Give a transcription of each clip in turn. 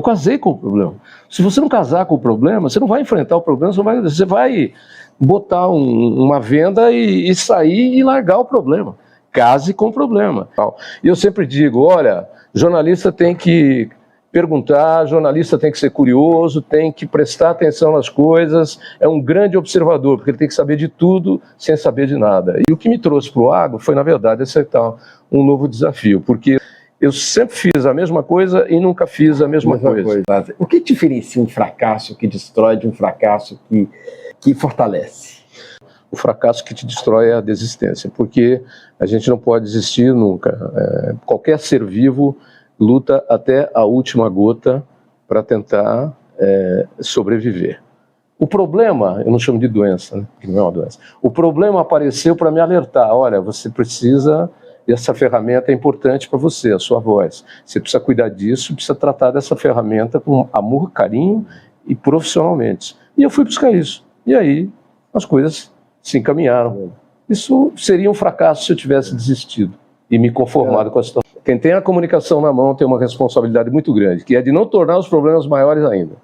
casei com o problema. Se você não casar com o problema, você não vai enfrentar o problema, você vai botar uma venda e sair e largar o problema. Case com o problema. E eu sempre digo, olha, jornalista tem que perguntar, jornalista tem que ser curioso, tem que prestar atenção nas coisas, é um grande observador, porque ele tem que saber de tudo sem saber de nada. E o que me trouxe para o agro foi, na verdade, aceitar um novo desafio, porque eu sempre fiz a mesma coisa e nunca fiz a mesma coisa. O que diferencia um fracasso que destrói de um fracasso que fortalece? O fracasso que te destrói é a desistência, porque a gente não pode desistir nunca. Qualquer ser vivo luta até a última gota para tentar sobreviver. O problema, eu não chamo de doença, né? Porque não é uma doença. O problema apareceu para me alertar, olha, você precisa, essa ferramenta é importante para você, a sua voz. Você precisa cuidar disso, precisa tratar dessa ferramenta com amor, carinho e profissionalmente. E eu fui buscar isso. E aí as coisas se encaminharam. Isso seria um fracasso se eu tivesse desistido e me conformado com a situação. Quem tem a comunicação na mão tem uma responsabilidade muito grande, que é de não tornar os problemas maiores ainda.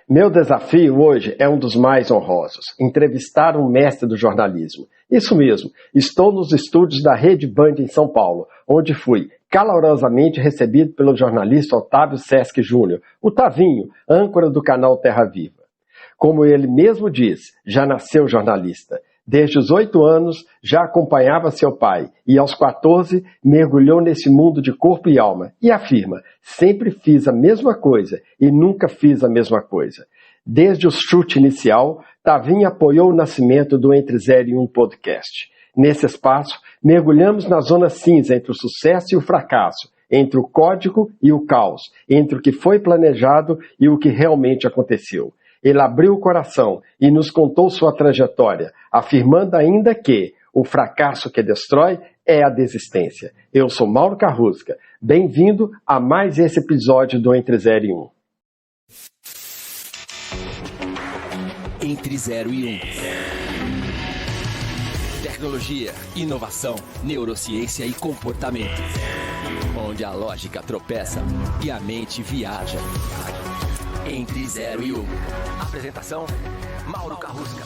Meu desafio hoje é um dos mais honrosos, entrevistar um mestre do jornalismo. Isso mesmo, estou nos estúdios da Rede Band em São Paulo, onde fui calorosamente recebido pelo jornalista Otávio Sesc Júnior, o Tavinho, âncora do canal Terra Viva. Como ele mesmo diz, já nasceu jornalista. Desde os 8 anos já acompanhava seu pai e aos 14 mergulhou nesse mundo de corpo e alma e afirma, sempre fiz a mesma coisa e nunca fiz a mesma coisa. Desde o chute inicial, Tavinho apoiou o nascimento do Entre 0 e 1 podcast. Nesse espaço, mergulhamos na zona cinza entre o sucesso e o fracasso, entre o código e o caos, entre o que foi planejado e o que realmente aconteceu. Ele abriu o coração e nos contou sua trajetória, afirmando ainda que o fracasso que destrói é a desistência. Eu sou Mauro Carrusca. Bem-vindo a mais esse episódio do Entre 0 e 1. Entre 0 e 1. Tecnologia, inovação, neurociência e comportamento. Onde a lógica tropeça e a mente viaja. Entre 0 e 1. Apresentação, Mauro Carrusca.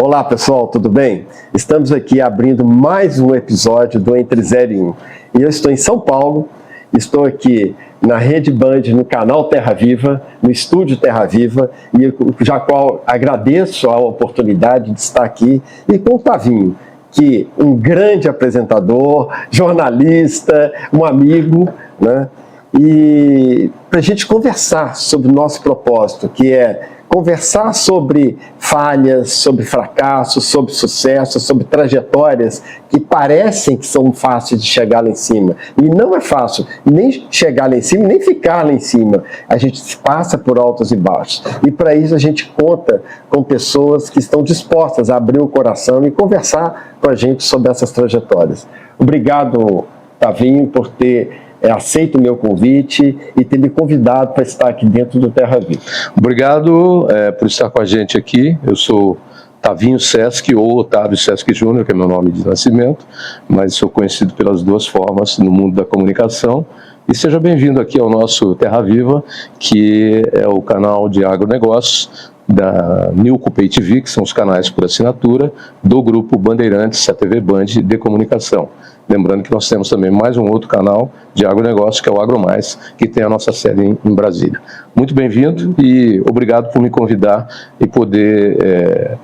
Olá pessoal, tudo bem? Estamos aqui abrindo mais um episódio do Entre 0 e 1. E eu estou em São Paulo, estou aqui na Rede Band, no canal Terra Viva, no estúdio Terra Viva, e já qual agradeço a oportunidade de estar aqui, e com o Tavinho, que um grande apresentador, jornalista, um amigo, né? E para a gente conversar sobre o nosso propósito, que é conversar sobre falhas, sobre fracassos, sobre sucesso, sobre trajetórias que parecem que são fáceis de chegar lá em cima. E não é fácil nem chegar lá em cima, nem ficar lá em cima. A gente passa por altos e baixos. E para isso a gente conta com pessoas que estão dispostas a abrir o coração e conversar com a gente sobre essas trajetórias. Obrigado, Tavinho, por ter aceito o meu convite e ter me convidado para estar aqui dentro do Terra Viva. Obrigado por estar com a gente aqui. Eu sou Tavinho Sesc ou Otávio Sesc Júnior, que é meu nome de nascimento, mas sou conhecido pelas duas formas no mundo da comunicação. E seja bem-vindo aqui ao nosso Terra Viva, que é o canal de agronegócios da Nilco Pay TV, que são os canais por assinatura do grupo Bandeirantes, a TV Band de Comunicação. Lembrando que nós temos também mais um outro canal de agronegócio, que é o AgroMais, que tem a nossa sede em Brasília. Muito bem-vindo e obrigado por me convidar e poder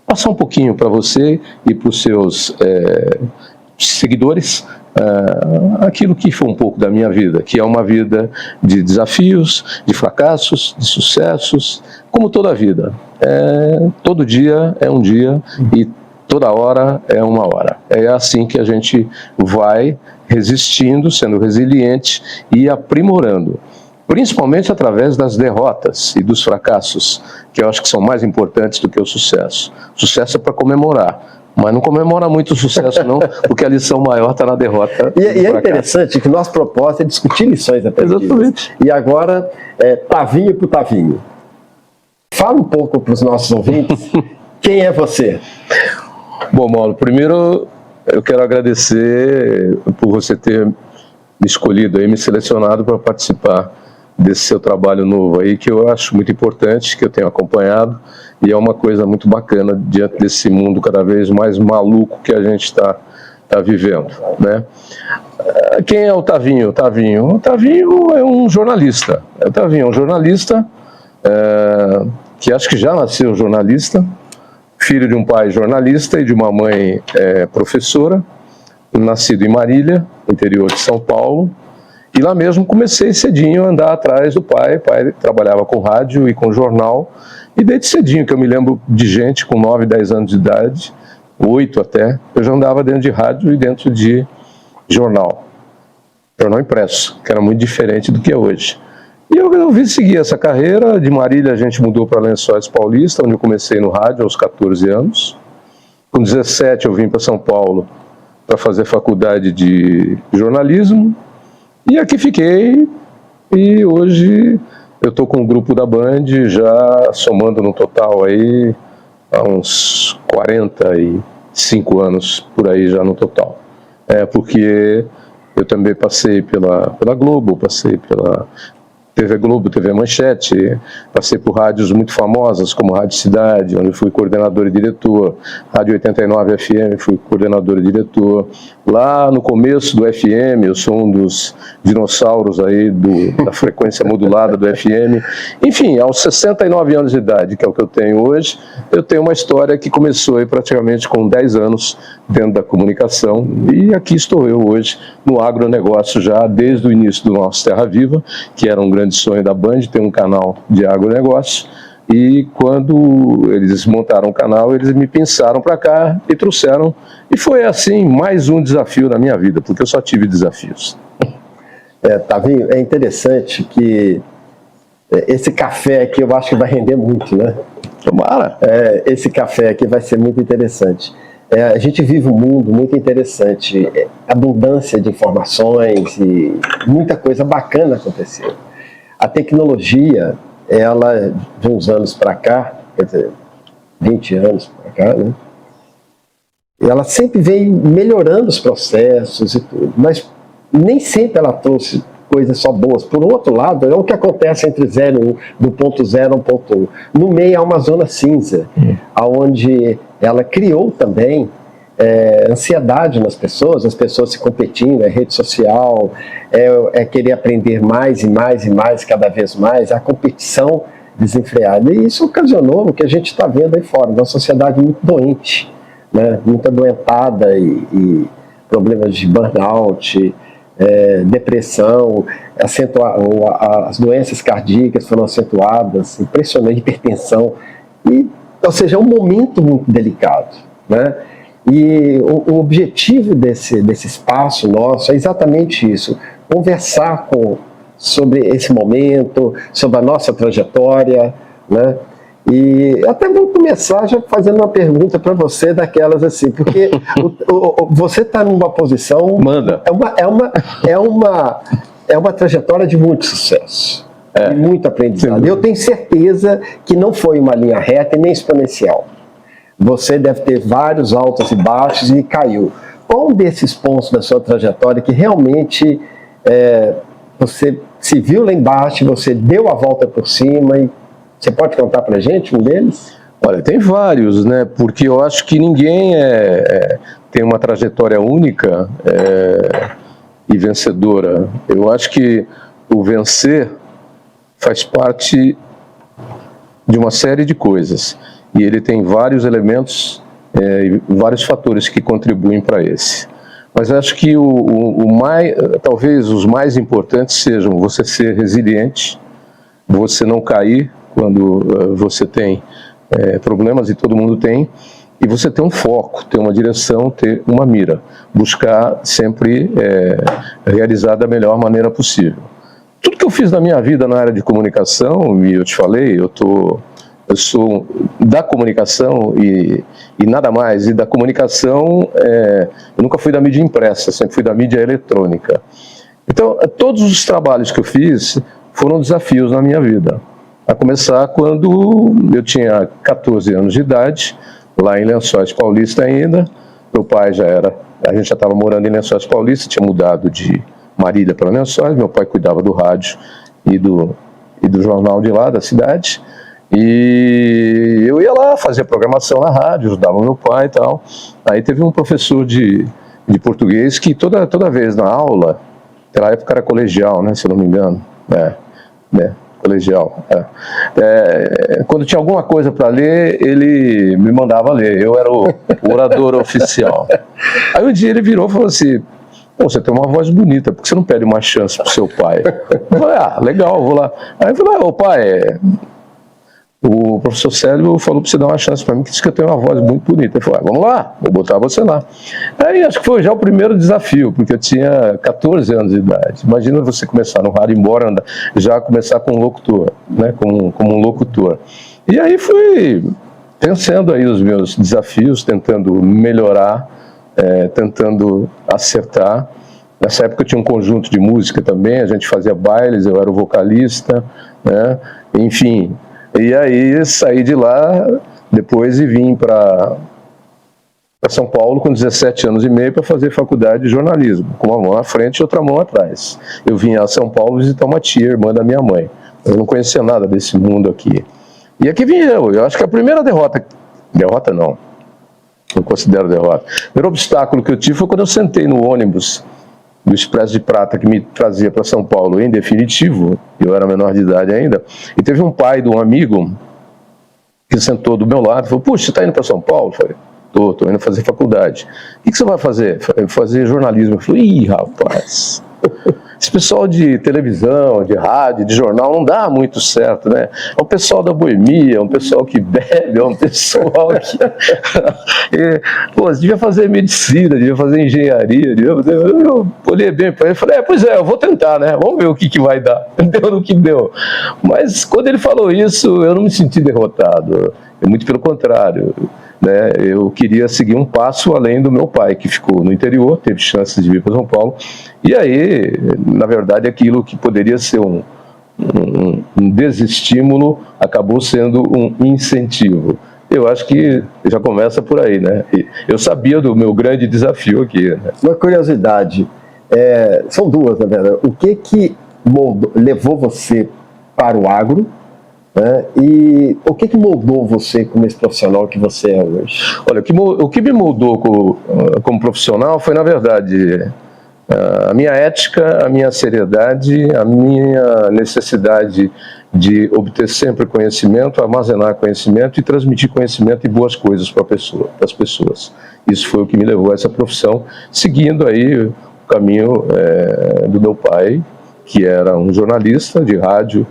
passar um pouquinho para você e para os seus seguidores aquilo que foi um pouco da minha vida, que é uma vida de desafios, de fracassos, de sucessos, como toda a vida. Todo dia é um dia e toda hora é uma hora. É assim que a gente vai resistindo, sendo resiliente e aprimorando, principalmente através das derrotas e dos fracassos, que eu acho que são mais importantes do que o sucesso. O sucesso é para comemorar, mas não comemora muito o sucesso não, porque a lição maior está na derrota. E é interessante que o nosso propósito é discutir lições aprendidas. Exatamente. E agora, Tavinho para o Tavinho. Fala um pouco para os nossos ouvintes, quem é você? Bom, Mauro, primeiro eu quero agradecer por você ter me escolhido aí, me selecionado para participar desse seu trabalho novo aí, que eu acho muito importante, que eu tenho acompanhado, e é uma coisa muito bacana diante desse mundo cada vez mais maluco que a gente está vivendo, né? Quem é o Tavinho? O Tavinho é um jornalista. O Tavinho é um jornalista que acho que já nasceu jornalista, filho de um pai jornalista e de uma mãe professora, nascido em Marília, interior de São Paulo, e lá mesmo comecei cedinho a andar atrás do pai. O pai trabalhava com rádio e com jornal, e desde cedinho, que eu me lembro de gente com 9, 10 anos de idade, 8 até, eu já andava dentro de rádio e dentro de jornal impresso, que era muito diferente do que é hoje. E eu resolvi seguir essa carreira. De Marília a gente mudou para Lençóis Paulista, onde eu comecei no rádio aos 14 anos. Com 17 eu vim para São Paulo para fazer faculdade de jornalismo, e aqui fiquei, e hoje eu estou com o grupo da Band, já somando no total aí há uns 45 anos por aí já no total. Porque eu também passei pela Globo, passei pela TV Globo, TV Manchete, passei por rádios muito famosas, como Rádio Cidade, onde fui coordenador e diretor, Rádio 89 FM, fui coordenador e diretor. Lá no começo do FM, eu sou um dos dinossauros aí da frequência modulada do FM. Enfim, aos 69 anos de idade, que é o que eu tenho hoje, eu tenho uma história que começou aí praticamente com 10 anos dentro da comunicação, e aqui estou eu hoje no agronegócio já desde o início do nosso Terra Viva, que era um grande sonho da Band, ter um canal de agronegócio. E quando eles montaram o canal, eles me pensaram para cá e trouxeram. E foi assim, mais um desafio na minha vida, porque eu só tive desafios. Tavinho, é interessante que esse café aqui eu acho que vai render muito, né? Tomara. Esse café aqui vai ser muito interessante. A gente vive um mundo muito interessante, abundância de informações e muita coisa bacana acontecendo. A tecnologia, ela, de uns anos para cá, quer dizer, 20 anos para cá, né? Ela sempre vem melhorando os processos e tudo, mas nem sempre ela trouxe coisas só boas. Por outro lado, é o que acontece entre 0 e 1, do ponto 0 ao ponto 1. No meio há uma zona cinza, onde ela criou também ansiedade nas pessoas, as pessoas se competindo, rede social, querer aprender mais e mais e mais, cada vez mais, a competição desenfreada. E isso ocasionou o que a gente está vendo aí fora, uma sociedade muito doente, né? Muito adoentada e problemas de burnout, depressão, as doenças cardíacas foram acentuadas, impressionante, hipertensão, ou seja, é um momento muito delicado, né? E o objetivo desse espaço nosso é exatamente isso, conversar sobre esse momento, sobre a nossa trajetória, né? E até vou começar já fazendo uma pergunta para você, daquelas assim, porque você está numa posição... Manda. É uma trajetória de muito sucesso, e muito aprendizado. Eu tenho certeza que não foi uma linha reta e nem exponencial. Você deve ter vários altos e baixos e caiu. Qual desses pontos da sua trajetória que realmente você se viu lá embaixo, você deu a volta por cima, e você pode contar pra gente um deles? Olha, tem vários, né? Porque eu acho que ninguém tem uma trajetória única e vencedora. Eu acho que o vencer faz parte de uma série de coisas. E ele tem vários elementos e vários fatores que contribuem para esse. Mas acho que talvez os mais importantes sejam você ser resiliente, você não cair quando você tem problemas, e todo mundo tem, e você ter um foco, ter uma direção, ter uma mira, buscar sempre realizar da melhor maneira possível. Tudo que eu fiz na minha vida na área de comunicação, e eu te falei, eu sou da comunicação e nada mais, e da comunicação, eu nunca fui da mídia impressa, sempre fui da mídia eletrônica. Então, todos os trabalhos que eu fiz foram desafios na minha vida. A começar quando eu tinha 14 anos de idade, lá em Lençóis Paulista ainda, Meu pai a gente já estava morando em Lençóis Paulista, tinha mudado de Marília para Lençóis, meu pai cuidava do rádio e do jornal de lá, da cidade, e eu ia lá fazer programação na rádio, ajudava meu pai e tal. Aí teve um professor de português que toda vez na aula, naquela época era colegial, né, se eu não me engano, colegial. Quando tinha alguma coisa para ler, ele me mandava ler. Eu era o orador oficial. Aí um dia ele virou e falou assim: pô, você tem uma voz bonita, por que você não pede uma chance pro seu pai? Eu falei: legal, vou lá. Aí eu falei: ô pai, o professor Célio falou para você dar uma chance para mim, que disse que eu tenho uma voz muito bonita. Ele falou: vamos lá, vou botar você lá. Aí acho que foi já o primeiro desafio, porque eu tinha 14 anos de idade. Imagina você começar no rádio, embora já começar com um locutor, né, como um locutor. E aí fui vencendo aí os meus desafios, tentando melhorar, tentando acertar. Nessa época eu tinha um conjunto de música também, a gente fazia bailes, eu era o vocalista, né, enfim. E aí saí de lá depois e vim para São Paulo com 17 anos e meio para fazer faculdade de jornalismo, com uma mão à frente e outra mão atrás. Eu vim a São Paulo visitar uma tia, irmã da minha mãe. Eu não conhecia nada desse mundo aqui. E aqui vim eu acho que a primeira derrota não considero derrota. O primeiro obstáculo que eu tive foi quando eu sentei no ônibus do Expresso de Prata que me trazia para São Paulo em definitivo, eu era menor de idade ainda, e teve um pai de um amigo que sentou do meu lado e falou: puxa, você está indo para São Paulo? Eu falei: estou indo fazer faculdade. O que você vai fazer? Fazer jornalismo. Eu falei: ih, rapaz, esse pessoal de televisão, de rádio, de jornal não dá muito certo, né? É um pessoal da boemia, é um pessoal que bebe, é um pessoal que... Pô, você devia fazer medicina, devia fazer engenharia, Eu olhei bem para ele e falei: pois é, eu vou tentar, né? Vamos ver o que vai dar. Deu no que deu. Mas quando ele falou isso, eu não me senti derrotado. Muito pelo contrário. Né, eu queria seguir um passo além do meu pai, que ficou no interior, teve chances de vir para São Paulo, e aí, na verdade, aquilo que poderia ser um desestímulo acabou sendo um incentivo. Eu acho que já começa por aí, né? Eu sabia do meu grande desafio aqui. Né? Uma curiosidade, são duas, na verdade. O que levou você para o agro? E o que moldou você como esse profissional que você é hoje? Olha, o que me moldou como profissional foi, na verdade, a minha ética, a minha seriedade, a minha necessidade de obter sempre conhecimento, armazenar conhecimento e transmitir conhecimento e boas coisas para as pessoas. Isso foi o que me levou a essa profissão, seguindo aí o caminho do meu pai, que era um jornalista de rádio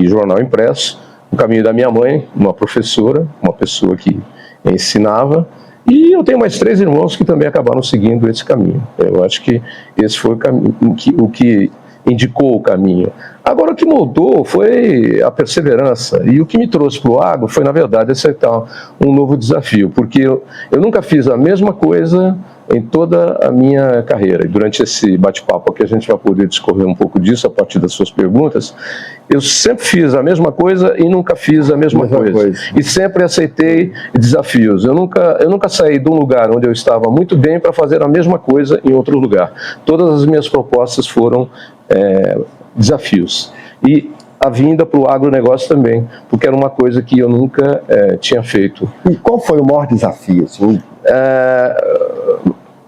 e jornal impresso, o caminho da minha mãe, uma professora, uma pessoa que ensinava, e eu tenho mais 3 irmãos que também acabaram seguindo esse caminho. Eu acho que esse foi o caminho, o que indicou o caminho. Agora, o que moldou foi a perseverança, e o que me trouxe para o agro foi, na verdade, aceitar um novo desafio, porque eu nunca fiz a mesma coisa em toda a minha carreira. E durante esse bate-papo aqui a gente vai poder discorrer um pouco disso a partir das suas perguntas. Eu sempre fiz a mesma coisa e nunca fiz a mesma coisa. E sempre aceitei desafios. Eu nunca saí de um lugar onde eu estava muito bem para fazer a mesma coisa em outro lugar. Todas as minhas propostas foram desafios. E a vinda para o agronegócio também, porque era uma coisa que eu nunca tinha feito. E qual foi o maior desafio? Assim?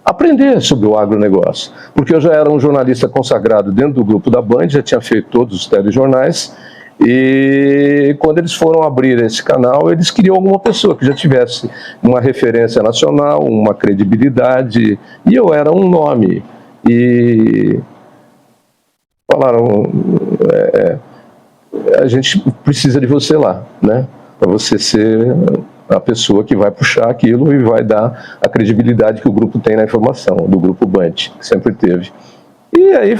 Aprender sobre o agronegócio, porque eu já era um jornalista consagrado dentro do grupo da Band, já tinha feito todos os telejornais, e quando eles foram abrir esse canal, eles queriam alguma pessoa que já tivesse uma referência nacional, uma credibilidade, e eu era um nome, e falaram, a gente precisa de você lá, né, para você ser a pessoa que vai puxar aquilo e vai dar a credibilidade que o grupo tem na informação, do grupo Band, que sempre teve. E aí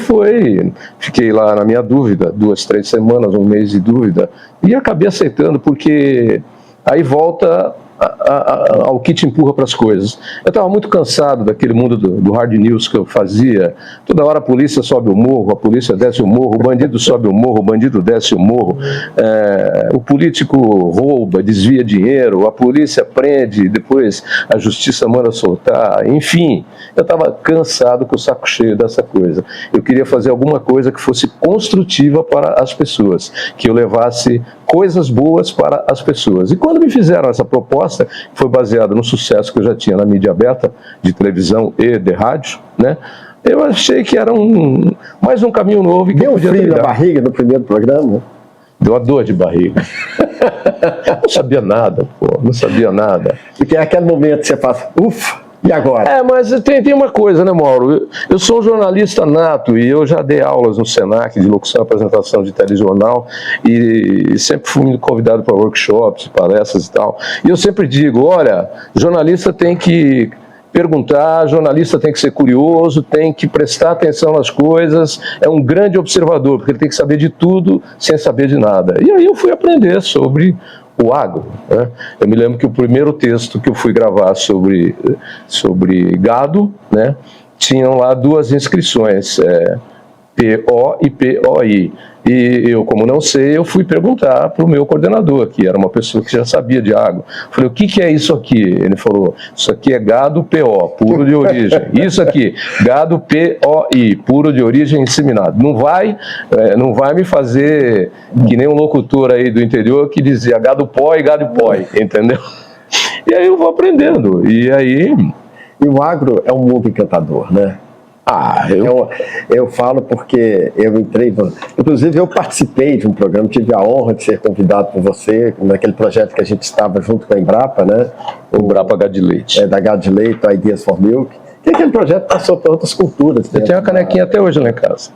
fiquei lá na minha dúvida, 2, 3 semanas, um mês de dúvida, e acabei aceitando, porque aí volta ao que te empurra para as coisas. Eu estava muito cansado daquele mundo do hard news que eu fazia. Toda hora a polícia sobe o morro, a polícia desce o morro, o bandido sobe o morro, o bandido desce o morro, o político rouba, desvia dinheiro, a polícia prende, depois a justiça manda soltar, enfim. Eu estava cansado, com o saco cheio dessa coisa. Eu queria fazer alguma coisa que fosse construtiva para as pessoas, que eu levasse coisas boas para as pessoas. E quando me fizeram essa proposta, que foi baseada no sucesso que eu já tinha na mídia aberta, de televisão e de rádio, né? Eu achei que era mais um caminho novo. E que deu podia frio trilhar. na barriga no primeiro programa? Deu uma dor de barriga. Não sabia nada, pô, não sabia nada. Porque é aquele momento que você faz, ufa, e agora? Mas tem uma coisa, né, Mauro? Eu sou um jornalista nato e eu já dei aulas no Senac de locução e apresentação de telejornal e sempre fui convidado para workshops, palestras e tal. E eu sempre digo, olha, jornalista tem que perguntar, jornalista tem que ser curioso, tem que prestar atenção nas coisas, é um grande observador, porque ele tem que saber de tudo sem saber de nada. E aí eu fui aprender sobre o agro, né? Eu me lembro que o primeiro texto que eu fui gravar sobre gado, né, tinham lá duas inscrições, PO e POI. E eu, como não sei, eu fui perguntar para o meu coordenador, que era uma pessoa que já sabia de agro. Falei, o que é isso aqui? Ele falou, isso aqui é gado PO, puro de origem. Isso aqui, gado POI, puro de origem inseminado. Não vai me fazer que nem um locutor aí do interior que dizia gado pó e gado pói, entendeu? E aí eu vou aprendendo. E aí... E o agro é um mundo encantador, né? Eu falo porque eu entrei, inclusive eu participei de um programa, tive a honra de ser convidado por você naquele projeto que a gente estava junto com a Embrapa, né? O Embrapa Gado de Leite. Da Gado de Leite, Ideas for Milk, que aquele projeto passou por outras culturas. Eu tenho uma canequinha até hoje lá em casa.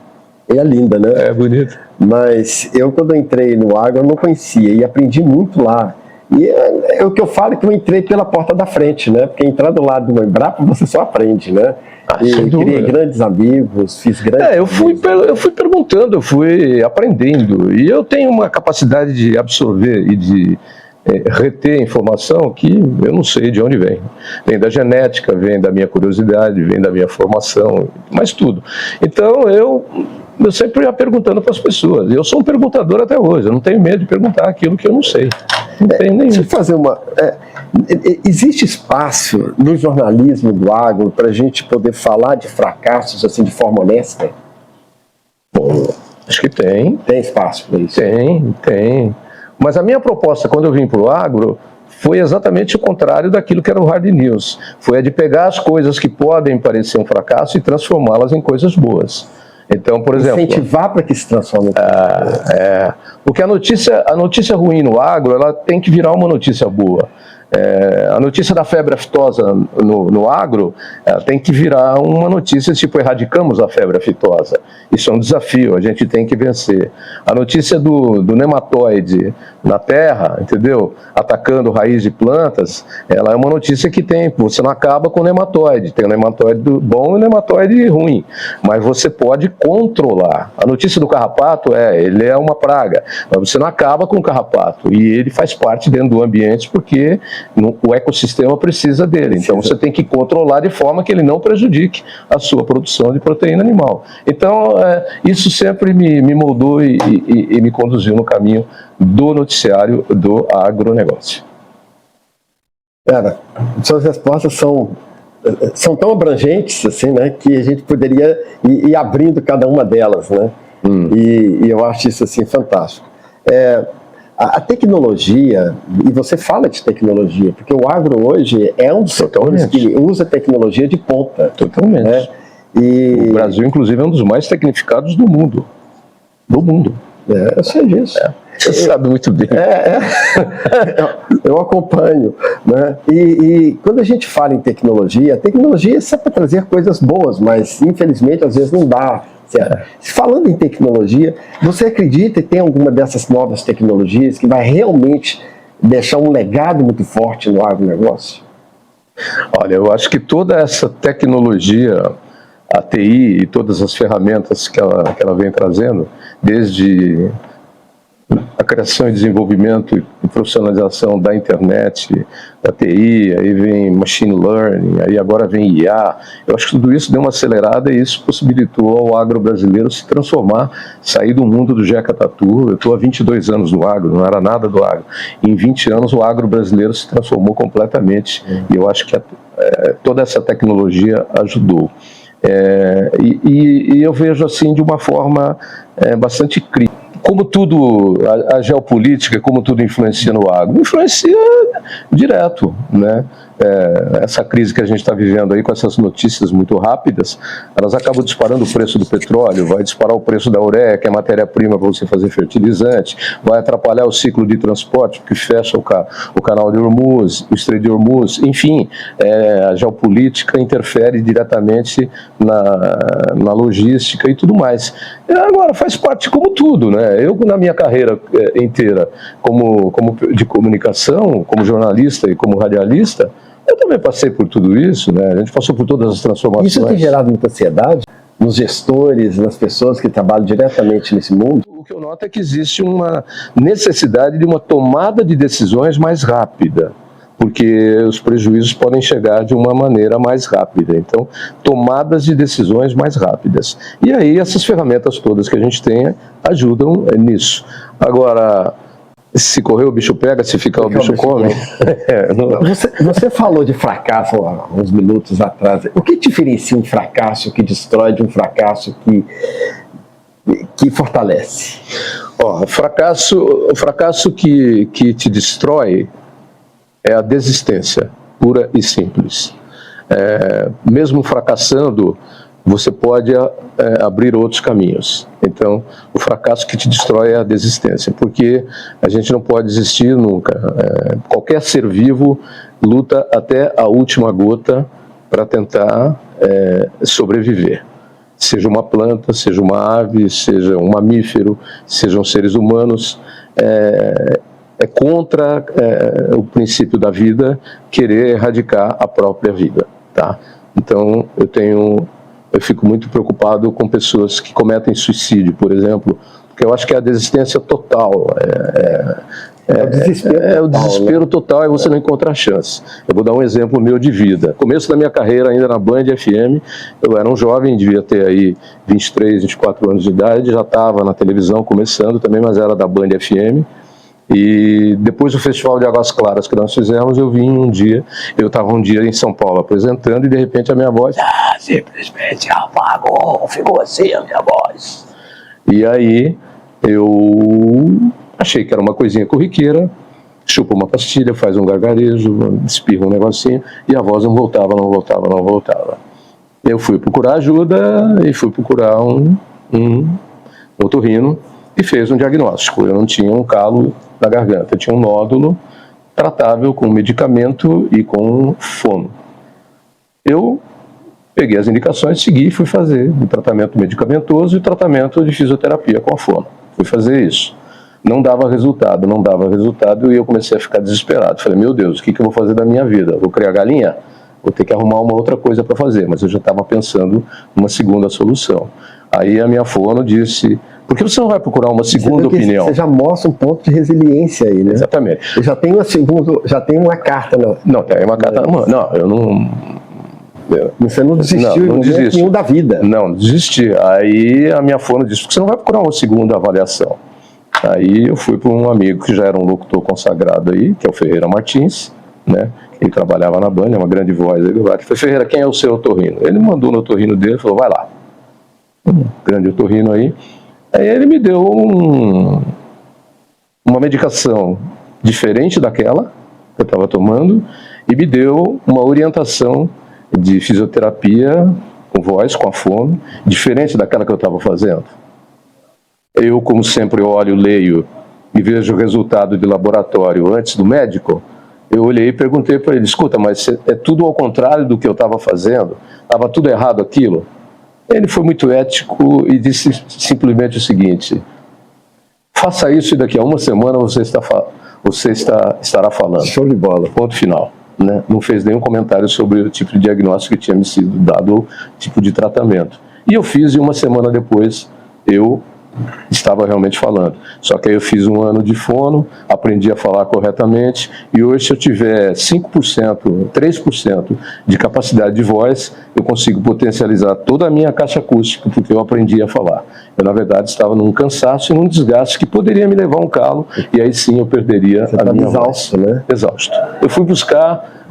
E é linda, né? É bonito. Mas eu, quando eu entrei no agro, eu não conhecia e aprendi muito lá. E o que eu falo é que eu entrei pela porta da frente, né? Porque entrar do lado do Embrapa, você só aprende, né? E criei grandes amigos, fiz grandes... Eu fui perguntando, eu fui aprendendo. E eu tenho uma capacidade de absorver e de reter informação que eu não sei de onde vem. Vem da genética, vem da minha curiosidade, vem da minha formação, mas tudo. Então eu sempre ia perguntando para as pessoas. Eu sou um perguntador até hoje, eu não tenho medo de perguntar aquilo que eu não sei. Não tenho nenhum. Deixa eu fazer uma... existe espaço no jornalismo do agro para a gente poder falar de fracassos assim, de forma honesta? Bom, acho que tem. Tem espaço para isso? Tem. Mas a minha proposta, quando eu vim para o agro, foi exatamente o contrário daquilo que era o hard news. Foi a de pegar as coisas que podem parecer um fracasso e transformá-las em coisas boas. Então, por exemplo... Incentivar para que se transforme. Porque a notícia ruim no agro, ela tem que virar uma notícia boa. A notícia da febre aftosa no agro tem que virar uma notícia tipo, erradicamos a febre aftosa. Isso é um desafio, a gente tem que vencer. A notícia do nematóide na terra, entendeu? Atacando raiz de plantas, ela é uma notícia que você não acaba com o nematóide. Tem o nematóide bom e o nematóide ruim, mas você pode controlar. A notícia do carrapato ele é uma praga, mas você não acaba com o carrapato. E ele faz parte dentro do ambiente porque o ecossistema precisa dele. Então você tem que controlar de forma que ele não prejudique a sua produção de proteína animal. Então isso sempre me moldou e me conduziu no caminho do noticiário do agronegócio. Suas respostas são tão abrangentes assim, né, que a gente poderia ir abrindo cada uma delas, né? E eu acho isso assim fantástico. A tecnologia, e você fala de tecnologia, porque o agro hoje é um dos setores que usa tecnologia de ponta. Totalmente. Né? O Brasil, inclusive, é um dos mais tecnificados do mundo. Eu sei disso. Você sabe muito bem. Eu acompanho. Né? E quando a gente fala em tecnologia, a tecnologia é só para trazer coisas boas, mas infelizmente às vezes não dá. Falando em tecnologia, você acredita que tem alguma dessas novas tecnologias que vai realmente deixar um legado muito forte no agronegócio? Olha, eu acho que toda essa tecnologia, a TI e todas as ferramentas que ela vem trazendo, desde a criação e desenvolvimento e profissionalização da internet, da TI, aí vem machine learning, aí agora vem IA. Eu acho que tudo isso deu uma acelerada e isso possibilitou ao agro brasileiro se transformar, sair do mundo do Jeca Tatu. Eu estou há 22 anos no agro, não era nada do agro. Em 20 anos o agro brasileiro se transformou completamente e eu acho que toda essa tecnologia ajudou. E eu vejo assim de uma forma bastante crítica. Como tudo, a geopolítica, como tudo influencia no agro? Influencia direto, né? Essa crise que a gente está vivendo aí com essas notícias muito rápidas, elas acabam disparando o preço do petróleo, vai disparar o preço da ureia, que é matéria-prima para você fazer fertilizante, vai atrapalhar o ciclo de transporte, porque fecha o canal de Hormuz, o Estreito de Hormuz, enfim, a geopolítica interfere diretamente na logística e tudo mais. Agora, faz parte como tudo, né? Eu, na minha carreira inteira como de comunicação, como jornalista e como radialista, eu também passei por tudo isso, né? A gente passou por todas as transformações. Isso tem gerado muita ansiedade nos gestores, nas pessoas que trabalham diretamente nesse mundo? O que eu noto é que existe uma necessidade de uma tomada de decisões mais rápida, porque os prejuízos podem chegar de uma maneira mais rápida. Então, tomadas de decisões mais rápidas. E aí, essas ferramentas todas que a gente tem ajudam nisso. Agora, se correr o bicho pega, se ficar o bicho come. Você falou de fracasso há uns minutos atrás. O que diferencia um fracasso que destrói de um fracasso que fortalece? O fracasso que te destrói é a desistência, pura e simples. Mesmo fracassando, você pode abrir outros caminhos. Então, o fracasso que te destrói é a desistência, porque a gente não pode desistir nunca. Qualquer ser vivo luta até a última gota para tentar sobreviver. Seja uma planta, seja uma ave, seja um mamífero, sejam seres humanos. É contra o princípio da vida querer erradicar a própria vida, tá? Então, eu fico muito preocupado com pessoas que cometem suicídio, por exemplo, porque eu acho que é a desistência total. O desespero total e você não encontra chance. Eu vou dar um exemplo meu de vida. Começo da minha carreira ainda na Band FM, eu era um jovem, devia ter aí 23, 24 anos de idade, já estava na televisão começando também, mas era da Band FM. E depois do Festival de Águas Claras que nós fizemos, eu estava um dia em São Paulo apresentando e de repente a minha voz simplesmente apagou, ficou assim a minha voz. E aí eu achei que era uma coisinha corriqueira, chupa uma pastilha, faz um gargarejo, espirra um negocinho e a voz não voltava. Eu fui procurar ajuda e fui procurar um otorrino e fez um diagnóstico. Eu não tinha um calo na garganta, eu tinha um nódulo tratável com medicamento e com fono. Eu peguei as indicações, segui e fui fazer o tratamento medicamentoso e o tratamento de fisioterapia com a fono. Fui fazer isso. Não dava resultado e eu comecei a ficar desesperado. Falei, meu Deus, o que eu vou fazer da minha vida? Vou criar galinha? Vou ter que arrumar uma outra coisa para fazer, mas eu já estava pensando numa segunda solução. Aí a minha fono disse, por que você não vai procurar uma segunda opinião? Você já mostra um ponto de resiliência aí, né? Exatamente. Eu já tenho uma carta. Não, tem uma carta na mão. Não, eu não... Você não desistiu não desisti. nenhum da vida. Não, desisti. Aí a minha fono disse, por que você não vai procurar uma segunda avaliação? Aí eu fui para um amigo que já era um locutor consagrado aí, que é o Ferreira Martins, né? Ele trabalhava na Band, é uma grande voz. Ele falou, Ferreira, quem é o seu otorrino? Ele mandou no otorrino dele e falou, vai lá. Grande otorrino aí. Aí ele me deu uma medicação diferente daquela que eu estava tomando e me deu uma orientação de fisioterapia com voz, com a fono, diferente daquela que eu estava fazendo. Eu, como sempre, olho, leio e vejo o resultado de laboratório antes do médico. Eu olhei e perguntei para ele, escuta, mas é tudo ao contrário do que eu estava fazendo? Estava tudo errado aquilo? Ele foi muito ético e disse simplesmente o seguinte, faça isso e daqui a uma semana você estará falando. Show de bola. Ponto final. Né? Não fez nenhum comentário sobre o tipo de diagnóstico que tinha me sido dado, o tipo de tratamento. E eu fiz e uma semana depois eu estava realmente falando. Só que aí eu fiz um ano de fono, aprendi a falar corretamente, e hoje, se eu tiver 5%, 3% de capacidade de voz, eu consigo potencializar toda a minha caixa acústica, porque eu aprendi a falar. Eu, na verdade, estava num cansaço e num desgaste que poderia me levar a um calo, e aí sim eu perderia a minha exausto, voz. né? Exausto. Eu fui buscar...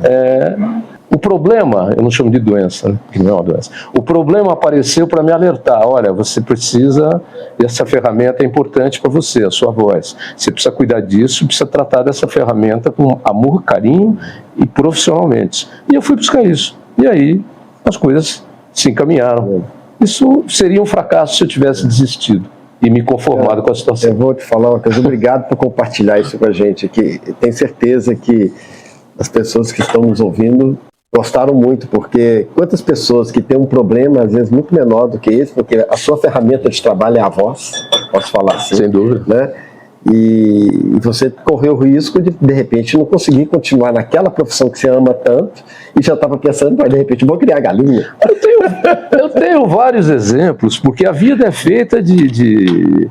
O problema, eu não chamo de doença, né? Porque não é uma doença. O problema apareceu para me alertar: olha, você precisa, essa ferramenta é importante para você, a sua voz. Você precisa cuidar disso, precisa tratar dessa ferramenta com amor, carinho e profissionalmente. E eu fui buscar isso. E aí as coisas se encaminharam. Isso seria um fracasso se eu tivesse desistido e me conformado com a situação. Eu vou te falar uma coisa, obrigado por compartilhar isso com a gente aqui. Tenho certeza que as pessoas que estão nos ouvindo gostaram muito, porque quantas pessoas que têm um problema, às vezes, muito menor do que esse, porque a sua ferramenta de trabalho é a voz, posso falar assim. Sem dúvida. Né? E você correu o risco de repente, não conseguir continuar naquela profissão que você ama tanto, e já estava pensando, mas de repente, vou criar galinha. Eu tenho vários exemplos, porque a vida é feita de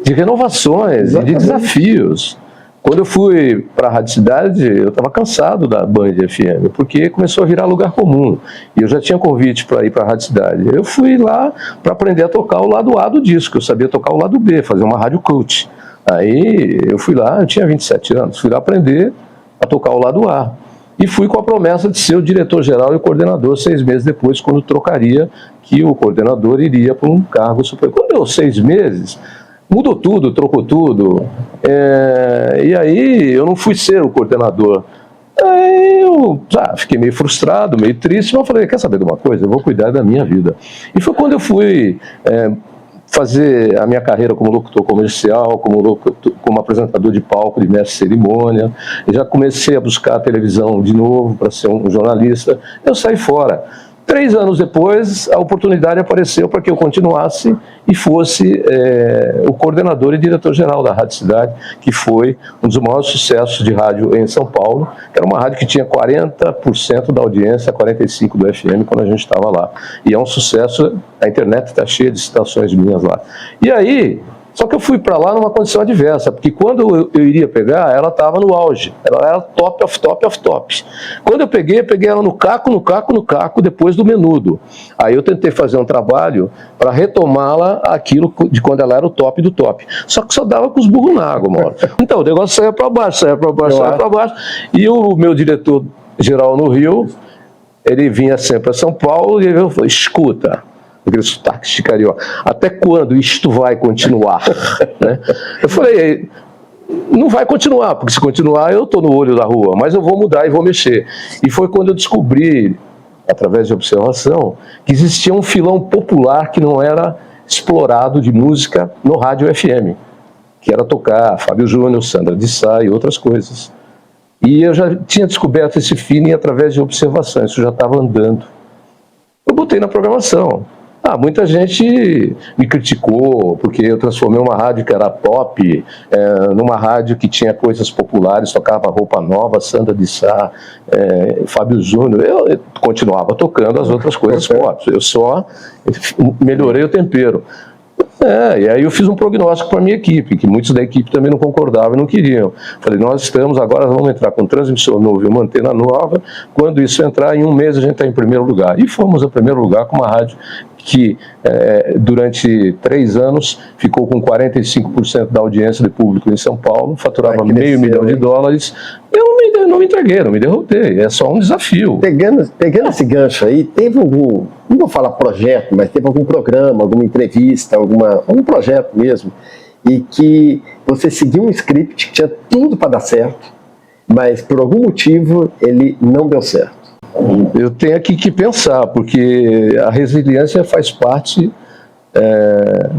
renovações, de desafios. Quando eu fui para a Rádio Cidade, eu estava cansado da Band FM, porque começou a virar lugar comum. E eu já tinha convite para ir para a Rádio Cidade. Eu fui lá para aprender a tocar o lado A do disco, eu sabia tocar o lado B, fazer uma rádio coach. Aí eu fui lá, eu tinha 27 anos, fui lá aprender a tocar o lado A. E fui com a promessa de ser o diretor-geral e o coordenador 6 meses depois, quando trocaria, que o coordenador iria para um cargo superior. Quando deu 6 meses... mudou tudo, trocou tudo, e aí eu não fui ser o coordenador. Aí eu fiquei meio frustrado, meio triste, mas falei, quer saber de uma coisa? Eu vou cuidar da minha vida. E foi quando eu fui fazer a minha carreira como locutor comercial, como apresentador de palco, de mestre de cerimônia. Eu já comecei a buscar a televisão de novo para ser um jornalista. Eu saí fora. 3 anos depois, a oportunidade apareceu para que eu continuasse e fosse o coordenador e diretor-geral da Rádio Cidade, que foi um dos maiores sucessos de rádio em São Paulo, que era uma rádio que tinha 40% da audiência, 45% do FM, quando a gente estava lá. E é um sucesso, a internet está cheia de citações minhas lá. E aí... só que eu fui para lá numa condição adversa, porque quando eu iria pegar, ela estava no auge. Ela era top of top of top. Quando eu peguei ela no caco, depois do menudo. Aí eu tentei fazer um trabalho para retomá-la aquilo de quando ela era o top do top. Só que só dava com os burros na água, mano. Então o negócio saia para baixo, saia para baixo. E o meu diretor geral no Rio, ele vinha sempre a São Paulo e ele falou, escuta... aquele sotaque de carioca, até quando isto vai continuar? Né? Eu falei, não vai continuar, porque se continuar eu estou no olho da rua, mas eu vou mudar e vou mexer. E foi quando eu descobri, através de observação, que existia um filão popular que não era explorado de música no rádio FM, que era tocar Fábio Júnior, Sandra de Sá e outras coisas. E eu já tinha descoberto esse feeling através de observação, isso já estava andando. Eu botei na programação. Muita gente me criticou porque eu transformei uma rádio que era pop numa rádio que tinha coisas populares, tocava Roupa Nova, Sandra de Sá, Fábio Júnior. Eu continuava tocando as outras coisas pop, eu só melhorei o tempero. E aí eu fiz um prognóstico para a minha equipe, que muitos da equipe também não concordavam e não queriam. Falei, nós vamos entrar com transmissor novo e uma antena nova, quando isso entrar, em 1 mês a gente está em primeiro lugar. E fomos em primeiro lugar com uma rádio que durante 3 anos ficou com 45% da audiência de público em São Paulo, faturava $500 milhão. Eu não me entreguei, não me derrotei, é só um desafio. Pegando esse gancho aí, teve algum, não vou falar projeto, mas teve algum programa, alguma entrevista, algum projeto mesmo, e que você seguiu um script que tinha tudo para dar certo, mas por algum motivo ele não deu certo? Eu tenho aqui que pensar, porque a resiliência faz parte...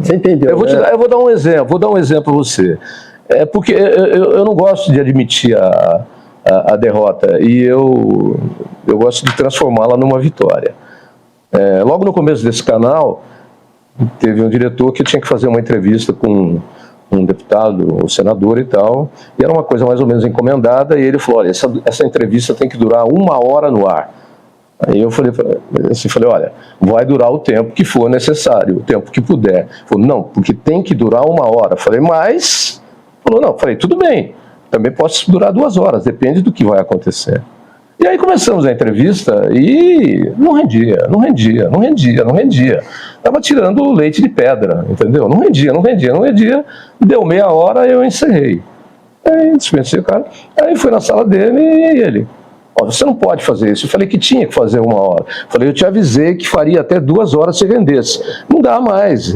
Você entendeu? Eu vou dar um exemplo a você. Porque eu não gosto de admitir a derrota, e eu gosto de transformá-la numa vitória. Logo no começo desse canal, teve um diretor que tinha que fazer uma entrevista com um deputado, um senador e tal, e era uma coisa mais ou menos encomendada, e ele falou, olha, essa entrevista tem que durar 1 hora no ar. Aí eu falei, olha, vai durar o tempo que for necessário, o tempo que puder. Falou, não, porque tem que durar 1 hora. Falei, mas... Falou, não. Falei, tudo bem, também posso durar 2 horas, depende do que vai acontecer. E aí começamos a entrevista e não rendia. Estava tirando o leite de pedra, entendeu? Não rendia. Deu 30 minutos, eu encerrei. Aí dispensei o cara. Aí fui na sala dele e ele... Você não pode fazer isso. Eu falei que tinha que fazer 1 hora. Falei, eu te avisei que faria até 2 horas se rendesse. Não dá mais.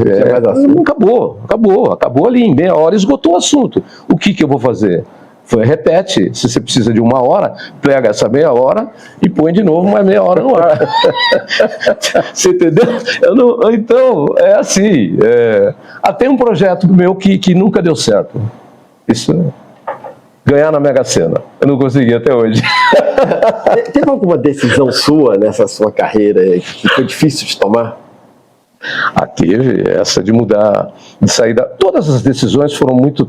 Acabou ali. Em meia hora esgotou o assunto. O que eu vou fazer? Foi, repete. Se você precisa de 1 hora, pega essa meia hora e põe de novo mais meia hora no ar. Você entendeu? Então, é assim. Até um projeto meu que nunca deu certo. Isso... Ganhar na Mega Sena. Eu não consegui até hoje. Teve alguma decisão sua nessa sua carreira que foi difícil de tomar? Teve essa de mudar, de sair da... Todas as decisões foram muito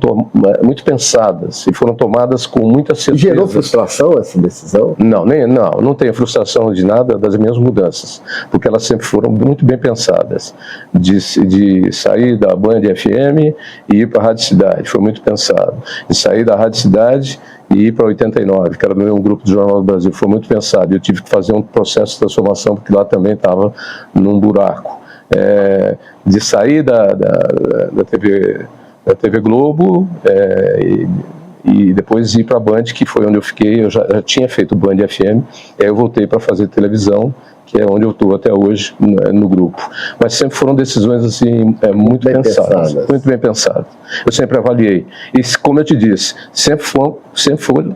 pensadas e foram tomadas com muita certeza. Gerou frustração essa decisão? Não tenho frustração de nada das minhas mudanças, porque elas sempre foram muito bem pensadas. De sair da Band FM e ir para a Rádio Cidade, foi muito pensado. De sair da Rádio Cidade e ir para 89, que era um grupo do Jornal do Brasil, foi muito pensado. Eu tive que fazer um processo de transformação, porque lá também estava num buraco. De sair da TV Globo e depois ir para a Band, que foi onde eu fiquei. Eu já tinha feito Band FM, aí eu voltei para fazer televisão, que é onde eu estou até hoje no grupo. Mas sempre foram decisões assim, muito bem pensadas. Eu sempre avaliei. E como eu te disse, sempre foram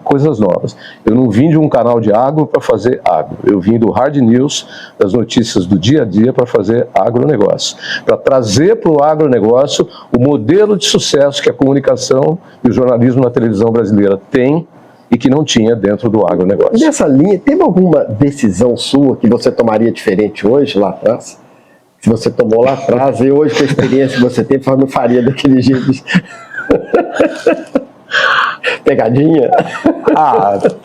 coisas novas. Eu não vim de um canal de agro para fazer agro. Eu vim do hard news, das notícias do dia a dia, para fazer agronegócio. Para trazer para o agronegócio o modelo de sucesso que a comunicação e o jornalismo na televisão brasileira tem e que não tinha dentro do agronegócio. Nessa linha, teve alguma decisão sua que você tomaria diferente hoje, lá atrás? Se você tomou lá atrás e hoje, com a experiência que você teve, não faria daquele jeito? Pegadinha?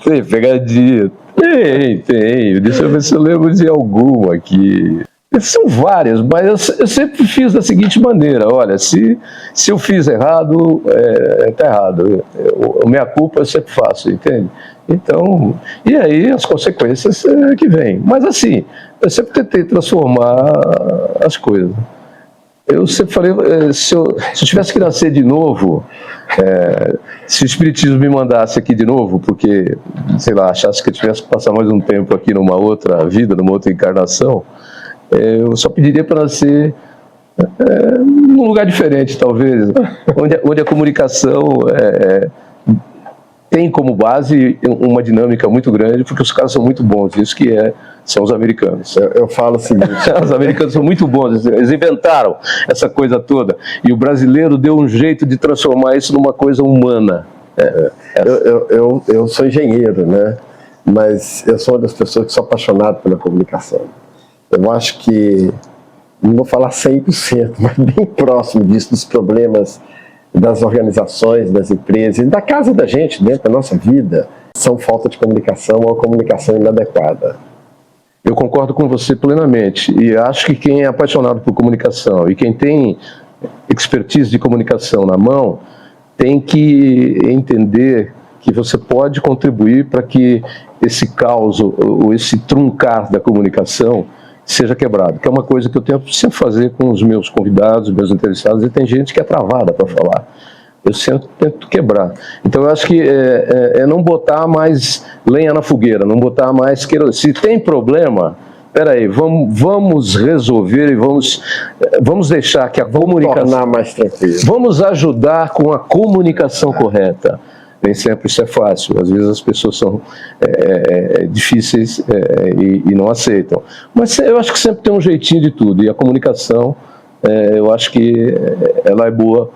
Tem pegadinha. Tem. Deixa eu ver se eu lembro de alguma aqui. São várias, mas eu sempre fiz da seguinte maneira: olha, se eu fiz errado, está errado. A minha culpa eu sempre faço, entende? Então, e aí as consequências que vêm. Mas assim, eu sempre tentei transformar as coisas. Eu sempre falei, se eu tivesse que nascer de novo, se o Espiritismo me mandasse aqui de novo, porque, sei lá, achasse que eu tivesse que passar mais um tempo aqui numa outra vida, numa outra encarnação, eu só pediria para nascer num lugar diferente, talvez, onde a comunicação tem como base uma dinâmica muito grande, porque os caras são muito bons, isso que são os americanos. Eu falo o seguinte... Os americanos são muito bons, eles inventaram essa coisa toda, e o brasileiro deu um jeito de transformar isso numa coisa humana. Eu sou engenheiro, né? Mas eu sou uma das pessoas que sou apaixonado pela comunicação. Eu acho que, não vou falar 100%, mas bem próximo disso, dos problemas das organizações, das empresas, e da casa da gente, dentro da nossa vida, são falta de comunicação ou comunicação inadequada. Eu concordo com você plenamente, e acho que quem é apaixonado por comunicação e quem tem expertise de comunicação na mão, tem que entender que você pode contribuir para que esse caos, ou esse truncar da comunicação, seja quebrado, que é uma coisa que eu tento sempre fazer com os meus convidados, meus interessados, e tem gente que é travada para falar. Eu sempre tento quebrar. Então eu acho que não botar mais lenha na fogueira, não botar mais... Se tem problema, peraí, vamos resolver e vamos deixar que a comunicação... tornar mais tranquilo. Vamos ajudar com a comunicação correta. Nem sempre isso é fácil, às vezes as pessoas são difíceis e não aceitam. Mas eu acho que sempre tem um jeitinho de tudo, e a comunicação, eu acho que ela é boa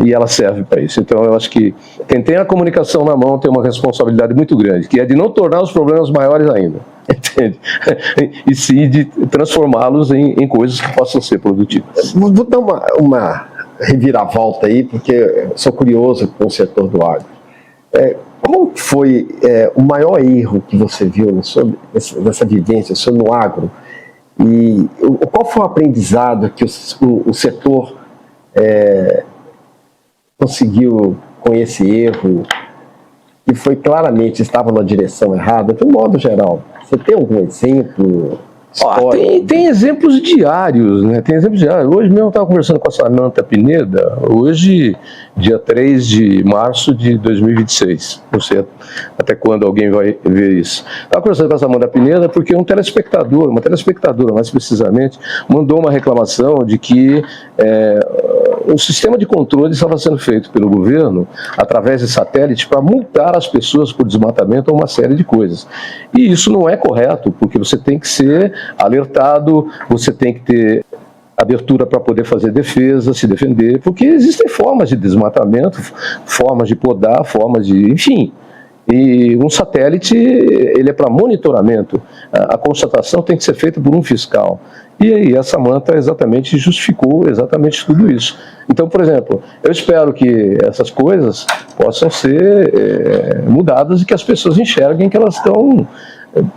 e ela serve para isso. Então eu acho que quem tem a comunicação na mão tem uma responsabilidade muito grande, que é de não tornar os problemas maiores ainda, entende? E sim de transformá-los em coisas que possam ser produtivas. Vou dar uma reviravolta aí, porque eu sou curioso com o setor do agro. Qual foi o maior erro que você viu nessa vivência no agro? E qual foi o aprendizado que o setor conseguiu com esse erro, que foi claramente, estava na direção errada, de um modo geral? Você tem algum exemplo? Tem exemplos diários, né? Tem exemplos diários. Hoje mesmo eu estava conversando com a Samantha Pineda, hoje, dia 3 de março de 2026. Não sei até quando alguém vai ver isso. Estava conversando com a Samantha Pineda porque uma telespectadora mais precisamente, mandou uma reclamação de que o sistema de controle estava sendo feito pelo governo através de satélite para multar as pessoas por desmatamento ou uma série de coisas. E isso não é correto, porque você tem que ser alertado, você tem que ter abertura para poder fazer defesa, se defender, porque existem formas de desmatamento, formas de podar, formas de... enfim. E um satélite, ele é para monitoramento. A constatação tem que ser feita por um fiscal. E aí a Samantha exatamente justificou exatamente tudo isso. Então, por exemplo, eu espero que essas coisas possam ser mudadas e que as pessoas enxerguem que elas estão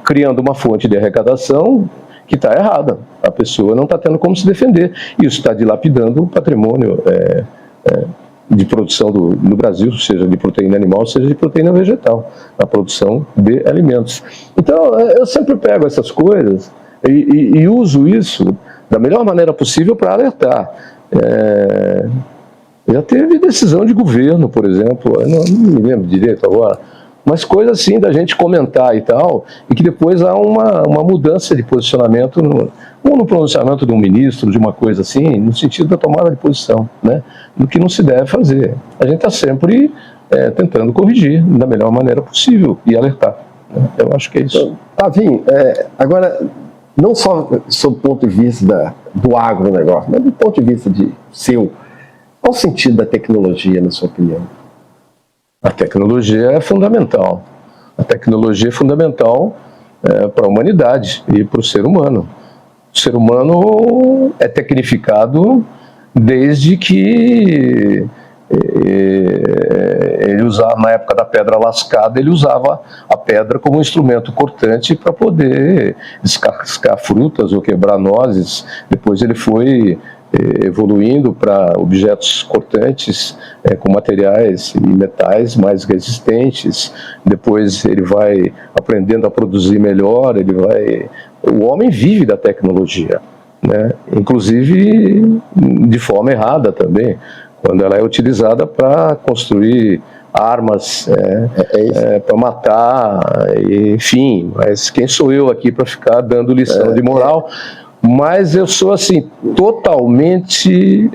criando uma fonte de arrecadação que está errada. A pessoa não está tendo como se defender. E isso está dilapidando o patrimônio de produção no Brasil, seja de proteína animal, seja de proteína vegetal, na produção de alimentos. Então, eu sempre pego essas coisas e uso isso da melhor maneira possível para alertar. Já teve decisão de governo, por exemplo, eu não me lembro direito agora, mas coisa assim da gente comentar e tal, e que depois há uma mudança de posicionamento, ou no pronunciamento de um ministro, de uma coisa assim, no sentido da tomada de posição, né, do que não se deve fazer. A gente está sempre tentando corrigir da melhor maneira possível e alertar. Né? Eu acho que é isso. Tavinho, agora, não só sob o ponto de vista do agronegócio, mas do ponto de vista seu, qual o sentido da tecnologia, na sua opinião? A tecnologia é fundamental. A tecnologia é fundamental para a humanidade e para o ser humano. O ser humano é tecnificado desde que ele usava, na época da pedra lascada, ele usava a pedra como um instrumento cortante para poder descascar frutas ou quebrar nozes. Depois ele foi evoluindo para objetos cortantes com materiais e metais mais resistentes. Depois ele vai aprendendo a produzir melhor, o homem vive da tecnologia, né? Inclusive de forma errada também, quando ela é utilizada para construir armas, para matar, enfim. Mas quem sou eu aqui para ficar dando lição de moral? Mas eu sou, assim, totalmente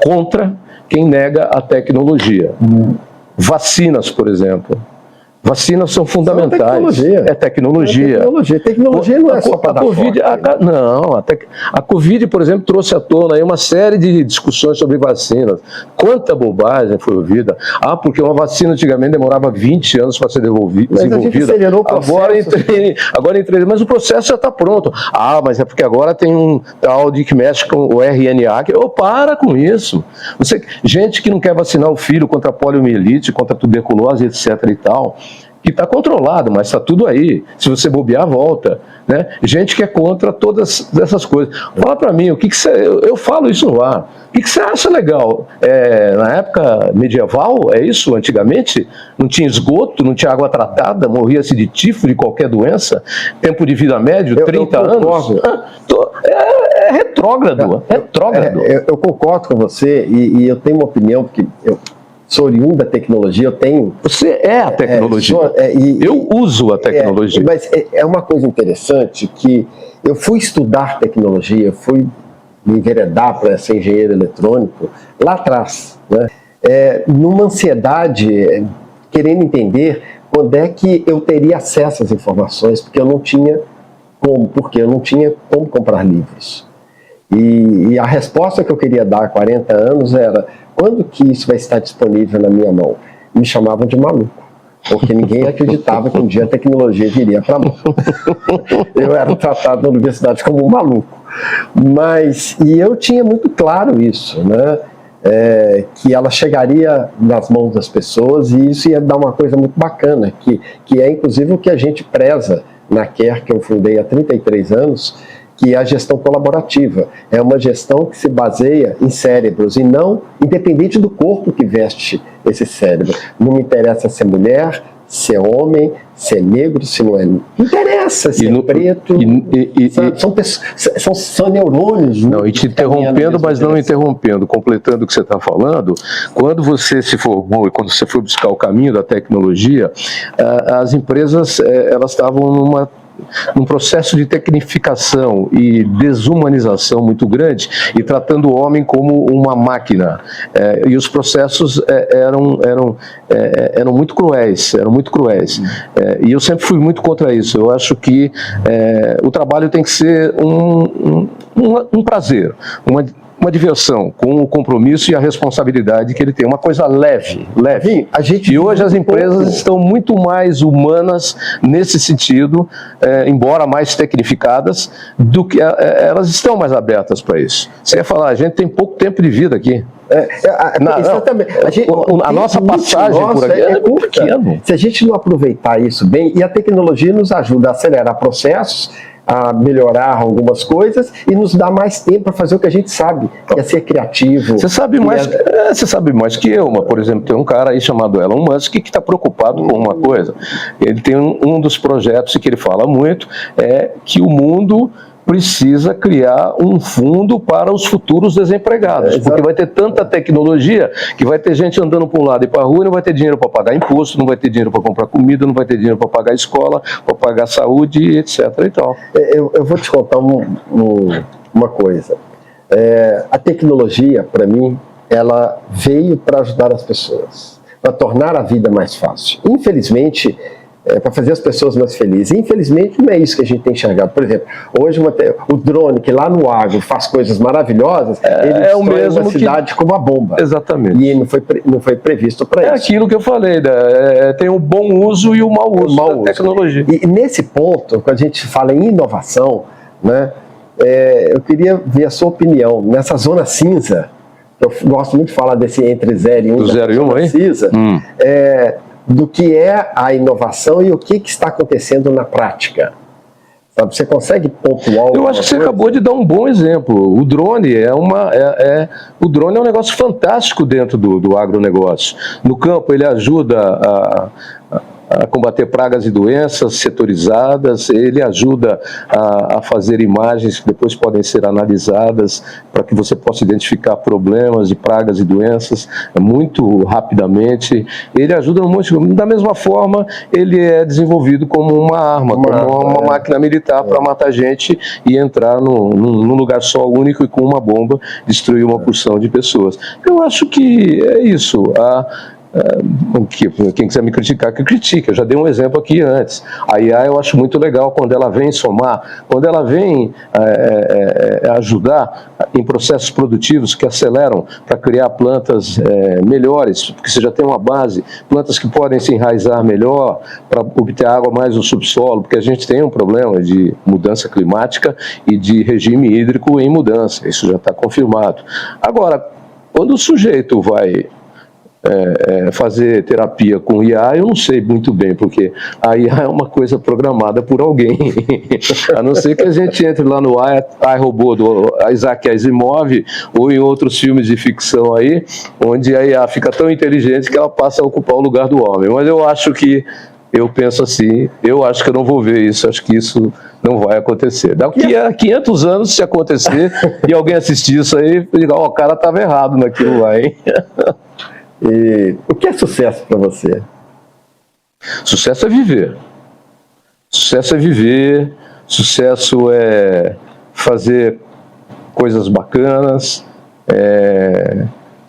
contra quem nega a tecnologia. Vacinas, por exemplo. Vacinas são fundamentais. É tecnologia. Tecnologia não é só para dar Covid, a Covid, por exemplo, trouxe à tona aí uma série de discussões sobre vacinas. Quanta bobagem foi ouvida. Porque uma vacina antigamente demorava 20 anos para ser desenvolvida. Mas a gente acelerou o processo. Agora em 3 mas o processo já está pronto. Mas é porque agora tem um tal de que mexe com o RNA. Para com isso. Gente que não quer vacinar o filho contra a poliomielite, contra a tuberculose, etc. e tal, que está controlado, mas está tudo aí. Se você bobear, volta. Né? Gente que é contra todas essas coisas. Fala para mim, eu falo isso no ar. O que você acha legal? Na época medieval, é isso? Antigamente, não tinha esgoto, não tinha água tratada, morria-se de tifo, de qualquer doença, tempo de vida médio, 30 anos. É retrógrado. Eu concordo com você e eu tenho uma opinião, porque eu sou oriundo da tecnologia, eu tenho... Você é a tecnologia. Eu uso a tecnologia. Mas é uma coisa interessante que eu fui estudar tecnologia, fui me enveredar para ser engenheiro eletrônico lá atrás, né? Numa ansiedade, querendo entender quando é que eu teria acesso às informações, porque eu não tinha como comprar livros. E a resposta que eu queria dar há 40 anos era: quando que isso vai estar disponível na minha mão? Me chamavam de maluco, porque ninguém acreditava que um dia a tecnologia viria para a mão. Eu era tratado na universidade como um maluco. E eu tinha muito claro isso, né? que ela chegaria nas mãos das pessoas e isso ia dar uma coisa muito bacana, que é inclusive o que a gente preza na CARE, que eu fundei há 33 anos, que é a gestão colaborativa. É uma gestão que se baseia em cérebros e não independente do corpo que veste esse cérebro. Não me interessa se é mulher, se é homem, se é negro, se não é. Não interessa se é preto. São neurônios. Não, e te interrompendo, mas não interrompendo, completando o que você está falando, quando você se formou e quando você foi buscar o caminho da tecnologia, as empresas elas estavam num processo de tecnificação e desumanização muito grande e tratando o homem como uma máquina. E os processos eram muito cruéis, e eu sempre fui muito contra isso. Eu acho que o trabalho tem que ser um prazer, uma diversão, com o compromisso e a responsabilidade que ele tem, uma coisa leve. E hoje as empresas estão muito mais humanas nesse sentido, embora mais tecnificadas, do que elas estão mais abertas para isso. Você ia falar, a gente tem pouco tempo de vida aqui. A nossa passagem por aqui é pequena. Se a gente não aproveitar isso bem, e a tecnologia nos ajuda a acelerar processos, a melhorar algumas coisas e nos dá mais tempo para fazer o que a gente sabe, que é ser criativo. Você sabe mais que eu, por exemplo, tem um cara aí chamado Elon Musk que está preocupado com uma coisa. Ele tem um dos projetos que ele fala muito, é que o mundo precisa criar um fundo para os futuros desempregados, porque vai ter tanta tecnologia que vai ter gente andando para um lado e para a rua e não vai ter dinheiro para pagar imposto, não vai ter dinheiro para comprar comida, não vai ter dinheiro para pagar escola, para pagar saúde, etc. E tal. Eu vou te contar uma coisa. A tecnologia, para mim, ela veio para ajudar as pessoas, para tornar a vida mais fácil. Infelizmente, para fazer as pessoas mais felizes. Infelizmente, não é isso que a gente tem enxergado. Por exemplo, hoje o drone que lá no agro faz coisas maravilhosas, ele destrói o mesmo uma cidade com uma bomba. Exatamente. E não foi previsto para isso. É aquilo que eu falei, tem o bom uso e o mau uso da tecnologia. E nesse ponto, quando a gente fala em inovação, né, eu queria ver a sua opinião nessa zona cinza. Eu gosto muito de falar desse entre 0 e 1. Do 0 e 1 aí? Cinza. Do que é a inovação e o que está acontecendo na prática. Sabe, você consegue pontuar? Eu acho que você acabou de dar um bom exemplo. O drone o drone é um negócio fantástico dentro do agronegócio. No campo ele ajuda a combater pragas e doenças setorizadas, ele ajuda a fazer imagens que depois podem ser analisadas para que você possa identificar problemas de pragas e doenças muito rapidamente. Ele ajuda no monte. Da mesma forma, ele é desenvolvido como uma arma, como uma máquina militar para matar gente e entrar num lugar só único e com uma bomba destruir uma porção de pessoas. Eu acho que é isso. Quem quiser me criticar, que critique. Eu já dei um exemplo aqui antes. A IA eu acho muito legal quando ela vem somar, quando ela vem ajudar em processos produtivos que aceleram para criar plantas melhores, porque você já tem uma base, plantas que podem se enraizar melhor para obter água mais no subsolo, porque a gente tem um problema de mudança climática e de regime hídrico em mudança, isso já está confirmado. Agora, quando o sujeito vai fazer terapia com IA, eu não sei muito bem, porque a IA é uma coisa programada por alguém. A não ser que a gente entre lá no iRobô do Isaac Asimov ou em outros filmes de ficção aí, onde a IA fica tão inteligente que ela passa a ocupar o lugar do homem. Mas eu penso assim, eu acho que eu não vou ver isso, acho que isso não vai acontecer. Daqui a 500 anos, se acontecer, e alguém assistir isso aí, o cara estava errado naquilo lá, hein? E o que é sucesso para você? Sucesso é viver. Sucesso é viver, sucesso é fazer coisas bacanas,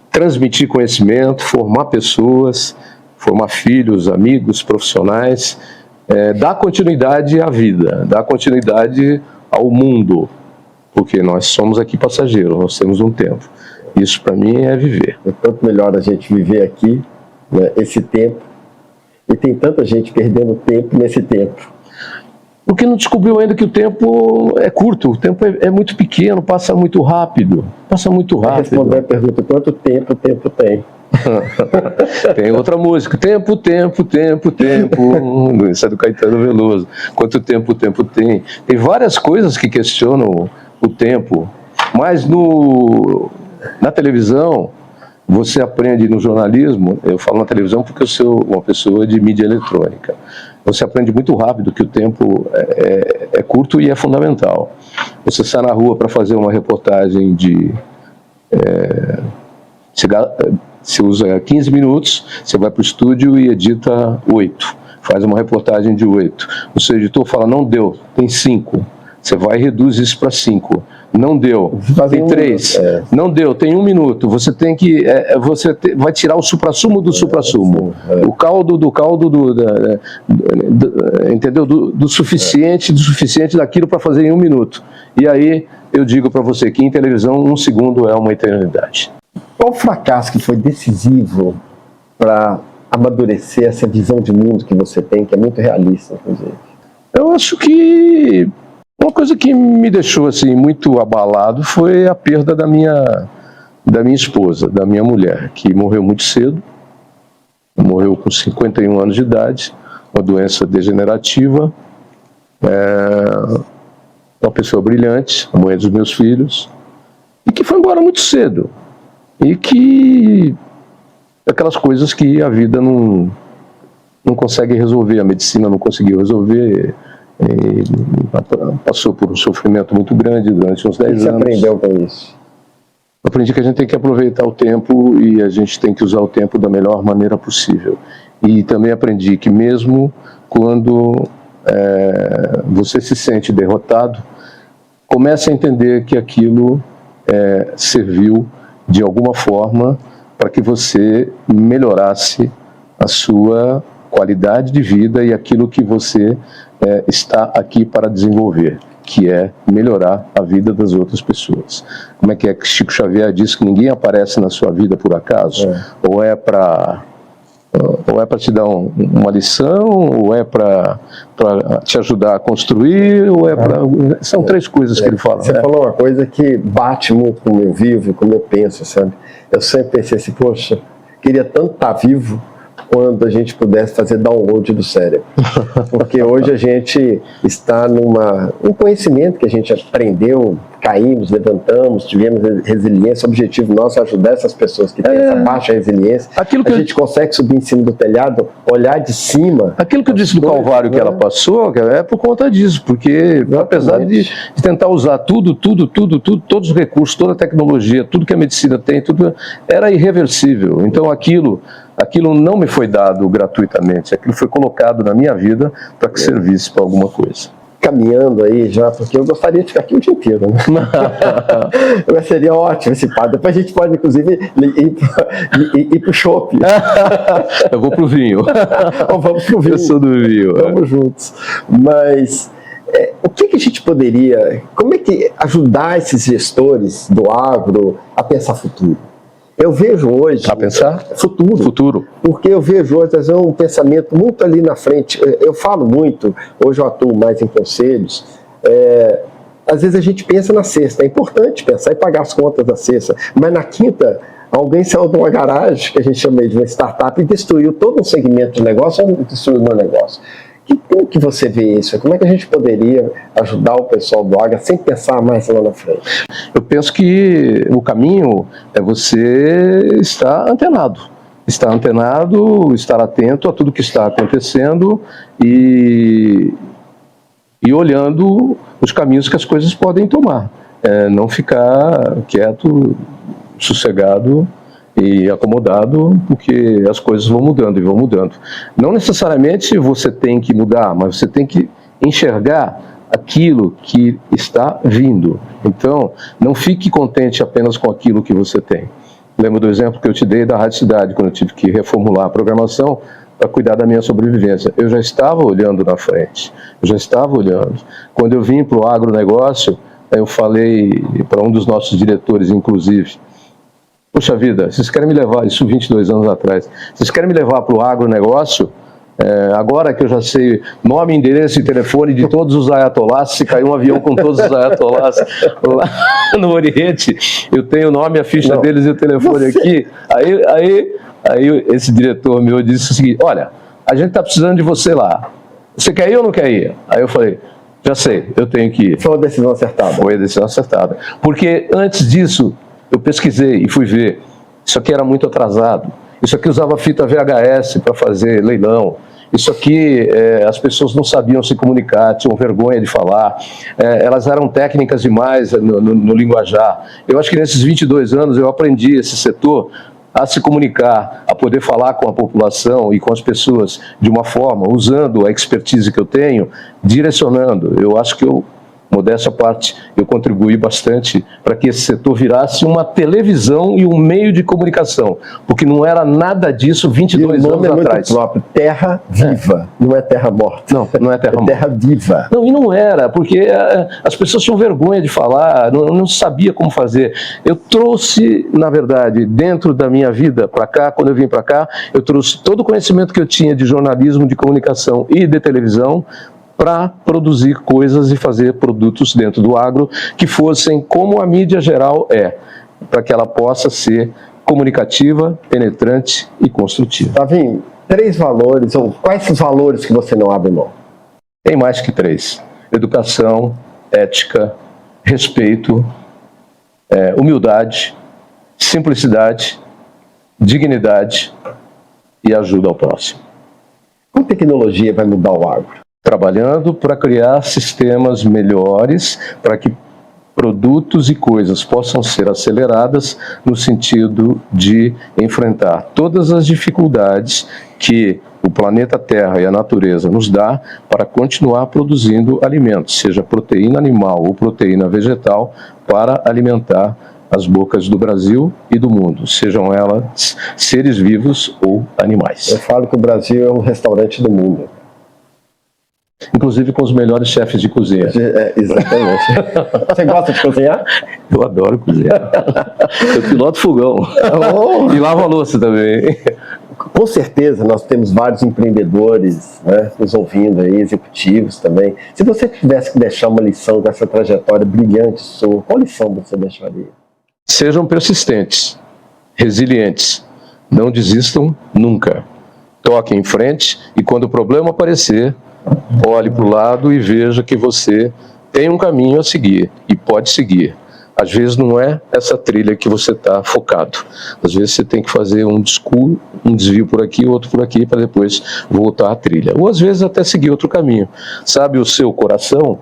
transmitir conhecimento, formar pessoas, formar filhos, amigos, profissionais, dar continuidade à vida, dar continuidade ao mundo, porque nós somos aqui passageiros, nós temos um tempo. Isso para mim é viver. É tanto melhor a gente viver aqui, né, esse tempo, e tem tanta gente perdendo tempo nesse tempo. Porque não descobriu ainda que o tempo é curto, o tempo é muito pequeno, passa muito rápido. Passa muito rápido. Responder a pergunta, quanto tempo o tempo tem? Tem outra música, tempo, tempo, tempo, tempo, isso é do Caetano Veloso. Quanto tempo o tempo tem? Tem várias coisas que questionam o tempo, mas na televisão, você aprende no jornalismo, eu falo na televisão porque eu sou uma pessoa de mídia eletrônica, você aprende muito rápido que o tempo é curto e é fundamental. Você sai na rua para fazer uma reportagem você usa 15 minutos, você vai para o estúdio e edita 8. Faz uma reportagem de 8. O seu editor fala, não deu, tem 5. Você vai e reduz isso para 5. Não deu, tem 3. Não deu, tem 1 minuto. Você tem que. Vai tirar o suprassumo do suprassumo. O caldo do caldo entendeu? Do suficiente daquilo para fazer em 1 minuto. E aí eu digo para você que em televisão 1 segundo é uma eternidade. Qual fracasso que foi decisivo para amadurecer essa visão de mundo que você tem, que é muito realista, inclusive? Eu acho que uma coisa que me deixou assim muito abalado foi a perda da minha esposa, da minha mulher, que morreu muito cedo, morreu com 51 anos de idade, uma doença degenerativa, uma pessoa brilhante, a mãe dos meus filhos, e que foi embora muito cedo. E que aquelas coisas que a vida não consegue resolver, a medicina não conseguiu resolver, passou por um sofrimento muito grande durante uns 10 anos. O que você aprendeu com isso? Aprendi que a gente tem que aproveitar o tempo e a gente tem que usar o tempo da melhor maneira possível. E também aprendi que mesmo quando você se sente derrotado, comece a entender que aquilo serviu de alguma forma para que você melhorasse a sua qualidade de vida e aquilo que você está aqui para desenvolver, que é melhorar a vida das outras pessoas. Como é que Chico Xavier diz que ninguém aparece na sua vida por acaso? Ou é para te dar uma lição, ou é para te ajudar a construir, ou são 3 coisas que ele fala. Você falou uma coisa que bate muito como eu vivo, como eu penso, sabe? Eu sempre pensei assim, poxa, queria tanto estar vivo quando a gente pudesse fazer download do cérebro. Porque hoje a gente está um conhecimento que a gente aprendeu, caímos, levantamos, tivemos resiliência. O objetivo nosso é ajudar essas pessoas que têm essa baixa resiliência. A gente consegue subir em cima do telhado, olhar de cima. Aquilo que eu disse do Calvário que ela passou, é por conta disso, porque apesar de tentar usar todos os recursos, toda a tecnologia, tudo que a medicina tem, tudo era irreversível. Então aquilo não me foi dado gratuitamente, aquilo foi colocado na minha vida para que servisse para alguma coisa. Caminhando aí já, porque eu gostaria de ficar aqui o dia inteiro, né? Seria ótimo esse papo. Depois a gente pode, inclusive, ir pro shopping. Eu vou pro vinho. Ou vamos pro vinho. Eu sou do vinho. Vamos juntos. Mas o que a gente poderia, como é que ajudar esses gestores do agro a pensar futuro? Eu vejo hoje... A pensar? Futuro. Porque eu vejo hoje, às vezes, um pensamento muito ali na frente. Eu falo muito, hoje eu atuo mais em conselhos. Às vezes a gente pensa na sexta. É importante pensar e pagar as contas da sexta. Mas na quinta, alguém saiu de uma garagem, que a gente chama de uma startup, e destruiu todo um segmento de negócio ou destruiu o meu negócio. Como que você vê isso? Como é que a gente poderia ajudar o pessoal do agro sem pensar mais lá na frente? Eu penso que o caminho é você estar antenado. Estar antenado, estar atento a tudo que está acontecendo e olhando os caminhos que as coisas podem tomar. Não ficar quieto, sossegado e acomodado, porque as coisas vão mudando e vão mudando. Não necessariamente você tem que mudar, mas você tem que enxergar aquilo que está vindo. Então, não fique contente apenas com aquilo que você tem. Lembra do exemplo que eu te dei da Rádio Cidade, quando eu tive que reformular a programação para cuidar da minha sobrevivência. Eu já estava olhando na frente, eu já estava olhando. Quando eu vim para o agronegócio, eu falei para um dos nossos diretores, inclusive, poxa vida, vocês querem me levar, isso 22 anos atrás, vocês querem me levar para o agronegócio? Agora que eu já sei nome, endereço e telefone de todos os ayatollahs, se cair um avião com todos os ayatollahs lá no Oriente, eu tenho o nome, a ficha deles e o telefone aqui. Aí esse diretor meu disse o seguinte: olha, a gente está precisando de você lá. Você quer ir ou não quer ir? Aí eu falei: já sei, eu tenho que ir. Foi uma decisão acertada. Foi a decisão acertada. Porque antes disso, eu pesquisei e fui ver. Isso aqui era muito atrasado. Isso aqui usava fita VHS para fazer leilão. Isso aqui, as pessoas não sabiam se comunicar, tinham vergonha de falar. Elas eram técnicas demais no linguajar. Eu acho que nesses 22 anos eu aprendi esse setor a se comunicar, a poder falar com a população e com as pessoas de uma forma, usando a expertise que eu tenho, direcionando. Eu acho que modéstia à parte, eu contribuí bastante para que esse setor virasse uma televisão e um meio de comunicação, porque não era nada disso 22 anos atrás. O nome é muito próprio, Terra Viva, não é Terra Morta. Não é Terra Morta. Terra Viva. Não, e não era, porque as pessoas tinham vergonha de falar, não sabia como fazer. Eu trouxe, na verdade, dentro da minha vida para cá, quando eu vim para cá, eu trouxe todo o conhecimento que eu tinha de jornalismo, de comunicação e de televisão, para produzir coisas e fazer produtos dentro do agro que fossem como a mídia geral para que ela possa ser comunicativa, penetrante e construtiva. Tavinho, 3 valores, ou quais os valores que você não abre mão? Tem mais que 3. Educação, ética, respeito, humildade, simplicidade, dignidade e ajuda ao próximo. Como tecnologia vai mudar o agro? Trabalhando para criar sistemas melhores para que produtos e coisas possam ser aceleradas no sentido de enfrentar todas as dificuldades que o planeta Terra e a natureza nos dá para continuar produzindo alimentos, seja proteína animal ou proteína vegetal, para alimentar as bocas do Brasil e do mundo, sejam elas seres vivos ou animais. Eu falo que o Brasil é um restaurante do mundo. Inclusive com os melhores chefes de cozinha. Exatamente. Você gosta de cozinhar? Eu adoro cozinhar. Eu piloto fogão. E lavo a louça também. Com certeza nós temos vários empreendedores, né, nos ouvindo aí, executivos também. Se você tivesse que deixar uma lição dessa trajetória brilhante sua, qual lição você deixaria? Sejam persistentes, resilientes, não desistam nunca. Toquem em frente e quando o problema aparecer, olhe para o lado e veja que você tem um caminho a seguir e pode seguir. Às vezes não é essa trilha que você está focado. Às vezes você tem que fazer um desvio por aqui, outro por aqui, para depois voltar à trilha. Ou às vezes até seguir outro caminho. Sabe o seu coração,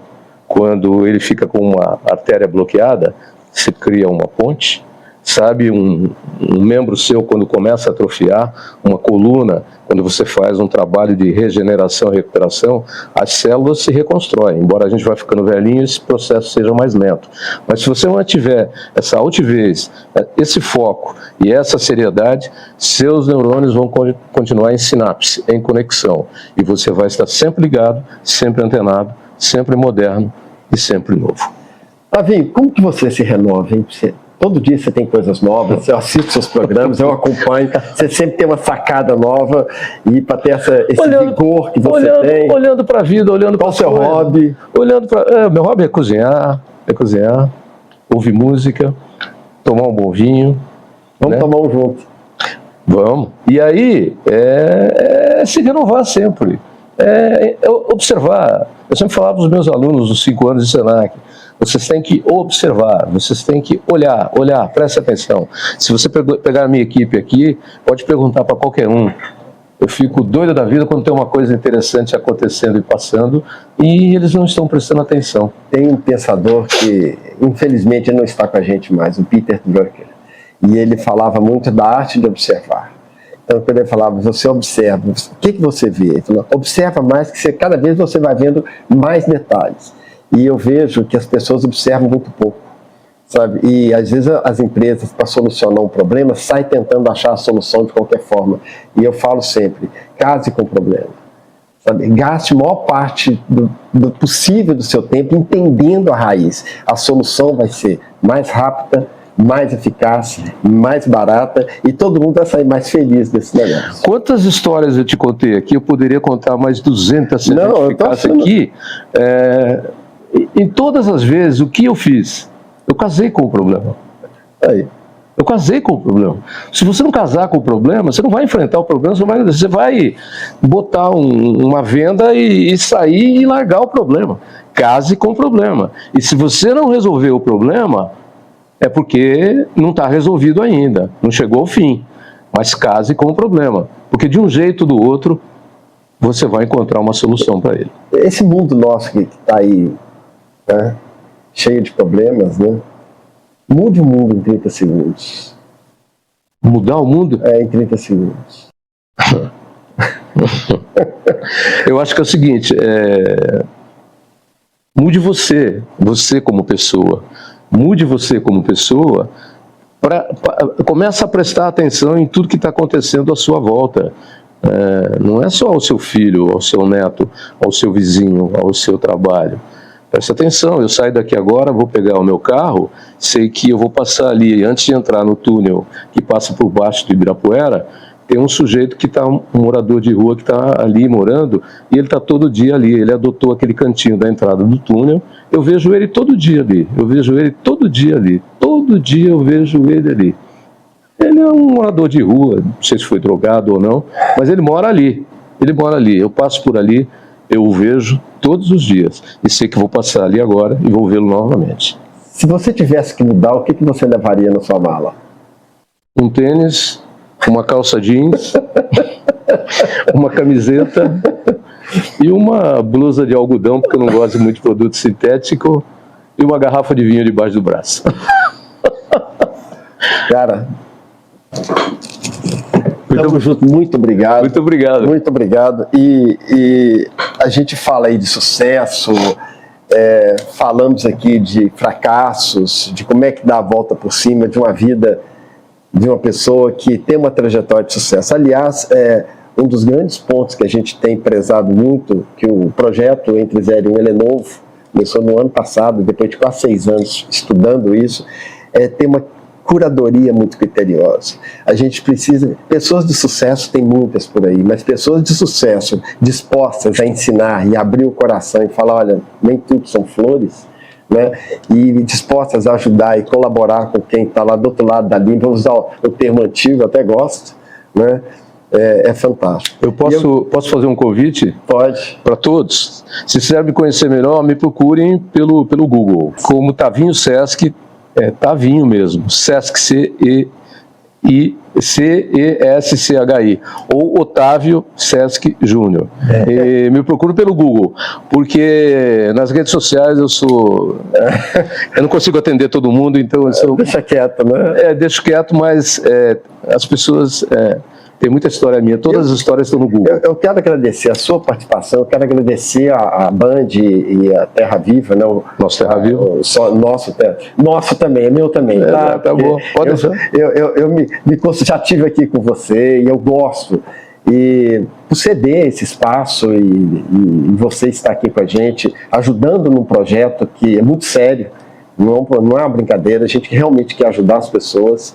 quando ele fica com uma artéria bloqueada, você cria uma ponte? Sabe um membro seu quando começa a atrofiar, uma coluna, quando você faz um trabalho de regeneração e recuperação, as células se reconstroem. Embora a gente vá ficando velhinho, esse processo seja mais lento. Mas se você mantiver essa altivez, esse foco e essa seriedade, seus neurônios vão continuar em sinapse, em conexão. E você vai estar sempre ligado, sempre antenado, sempre moderno e sempre novo. Tavinho, como que você se renova, hein? Todo dia você tem coisas novas, eu assisto seus programas, eu acompanho, você sempre tem uma sacada nova, e para ter esse vigor que você tem. Olhando para a vida, olhando para o seu hobby. Meu hobby é cozinhar, ouvir música, tomar um bom vinho. Vamos tomar um junto. Vamos. E aí, se renovar sempre. Observar. Eu sempre falava para os meus alunos dos 5 anos de Senac, vocês têm que observar, vocês têm que olhar, preste atenção. Se você pegar a minha equipe aqui, pode perguntar para qualquer um. Eu fico doido da vida quando tem uma coisa interessante acontecendo e passando, e eles não estão prestando atenção. Tem um pensador que, infelizmente, não está com a gente mais, o Peter Drucker, e ele falava muito da arte de observar. Então, quando ele falava, você observa, o que você vê? Ele falou, observa mais, que cada vez você vai vendo mais detalhes. E eu vejo que as pessoas observam muito pouco, sabe? E às vezes as empresas, para solucionar um problema, saem tentando achar a solução de qualquer forma. E eu falo sempre, case com o problema. Sabe? Gaste a maior parte do possível do seu tempo entendendo a raiz. A solução vai ser mais rápida, mais eficaz, mais barata, e todo mundo vai sair mais feliz desse negócio. Quantas histórias eu te contei aqui? Eu poderia contar mais 200 se Não, a gente ficasse aqui. Em todas as vezes, o que eu fiz? Eu casei com o problema. Aí. Eu casei com o problema. Se você não casar com o problema, você não vai enfrentar o problema, você vai botar uma venda e sair e largar o problema. Case com o problema. E se você não resolver o problema, é porque não está resolvido ainda, não chegou ao fim. Mas case com o problema, porque de um jeito ou do outro, você vai encontrar uma solução para ele. Esse mundo nosso que está aí, né, cheio de problemas, né? Mude o mundo em 30 segundos. Mudar o mundo? Em 30 segundos. Eu acho que é o seguinte, mude você como pessoa. Mude você como pessoa, começa a prestar atenção em tudo que está acontecendo à sua volta. Não é só ao seu filho, ao seu neto, ao seu vizinho, ao seu trabalho. Presta atenção, eu saio daqui agora, vou pegar o meu carro, sei que eu vou passar ali, antes de entrar no túnel que passa por baixo do Ibirapuera, tem um sujeito que está, um morador de rua que está ali morando, e ele está todo dia ali, ele adotou aquele cantinho da entrada do túnel, eu vejo ele todo dia ali, todo dia eu vejo ele ali. Ele é um morador de rua, não sei se foi drogado ou não, mas ele mora ali, eu passo por ali, eu o vejo todos os dias, e sei que vou passar ali agora e vou vê-lo novamente. Se você tivesse que mudar, o que você levaria na sua mala? Um tênis, uma calça jeans, uma camiseta e uma blusa de algodão, porque eu não gosto muito de produto sintético, e uma garrafa de vinho debaixo do braço. Cara, tamo junto, muito obrigado. Muito obrigado. Muito obrigado. E a gente fala aí de sucesso, falamos aqui de fracassos, de como é que dá a volta por cima de uma vida de uma pessoa que tem uma trajetória de sucesso. Aliás, um dos grandes pontos que a gente tem prezado muito, que o projeto Entre 0 e 1, ele é novo, começou no ano passado, depois de quase 6 anos estudando isso, tem uma curadoria muito criteriosa. A gente precisa... Pessoas de sucesso tem muitas por aí, mas pessoas de sucesso dispostas a ensinar e abrir o coração e falar, olha, nem tudo são flores, né? E dispostas a ajudar e colaborar com quem está lá do outro lado da linha, vou usar o termo antigo, até gosto, né? É fantástico. Eu posso fazer um convite? Pode. Para todos. Se quiser me conhecer melhor, me procurem pelo Google, como Tavinho Sesc, Tavinho mesmo, Sesc, C-E-S-C-H-I, ou Otávio Sesc Júnior. Me procuro pelo Google, porque nas redes sociais eu não consigo atender todo mundo, então deixa quieto, né? Deixo quieto, mas as pessoas... Tem muita história minha, todas as histórias estão no Google. Eu quero agradecer a sua participação, eu quero agradecer a Band e a Terra Viva, né? Nosso Terra Viva. Nosso também, é meu também. Tá bom, pode deixar. Já estive aqui com você e eu gosto. E por ceder esse espaço e você estar aqui com a gente, ajudando num projeto que é muito sério, não é uma brincadeira, a gente realmente quer ajudar as pessoas.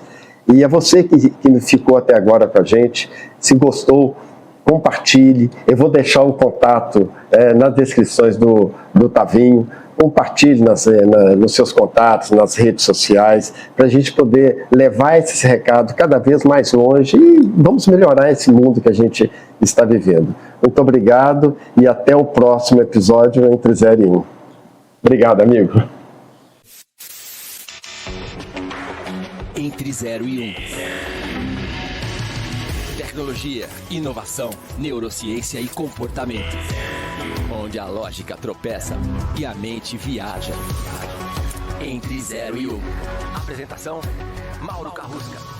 E a você que ficou até agora com a gente, se gostou, compartilhe. Eu vou deixar o contato nas descrições do Tavinho. Compartilhe nos seus contatos, nas redes sociais, para a gente poder levar esse recado cada vez mais longe e vamos melhorar esse mundo que a gente está vivendo. Muito obrigado e até o próximo episódio Entre 0 e 1. Obrigado, amigo. Entre 0 e 1. Tecnologia, inovação, neurociência e comportamento. Onde a lógica tropeça e a mente viaja. Entre 0 e 1. Apresentação: Mauro Carrusca.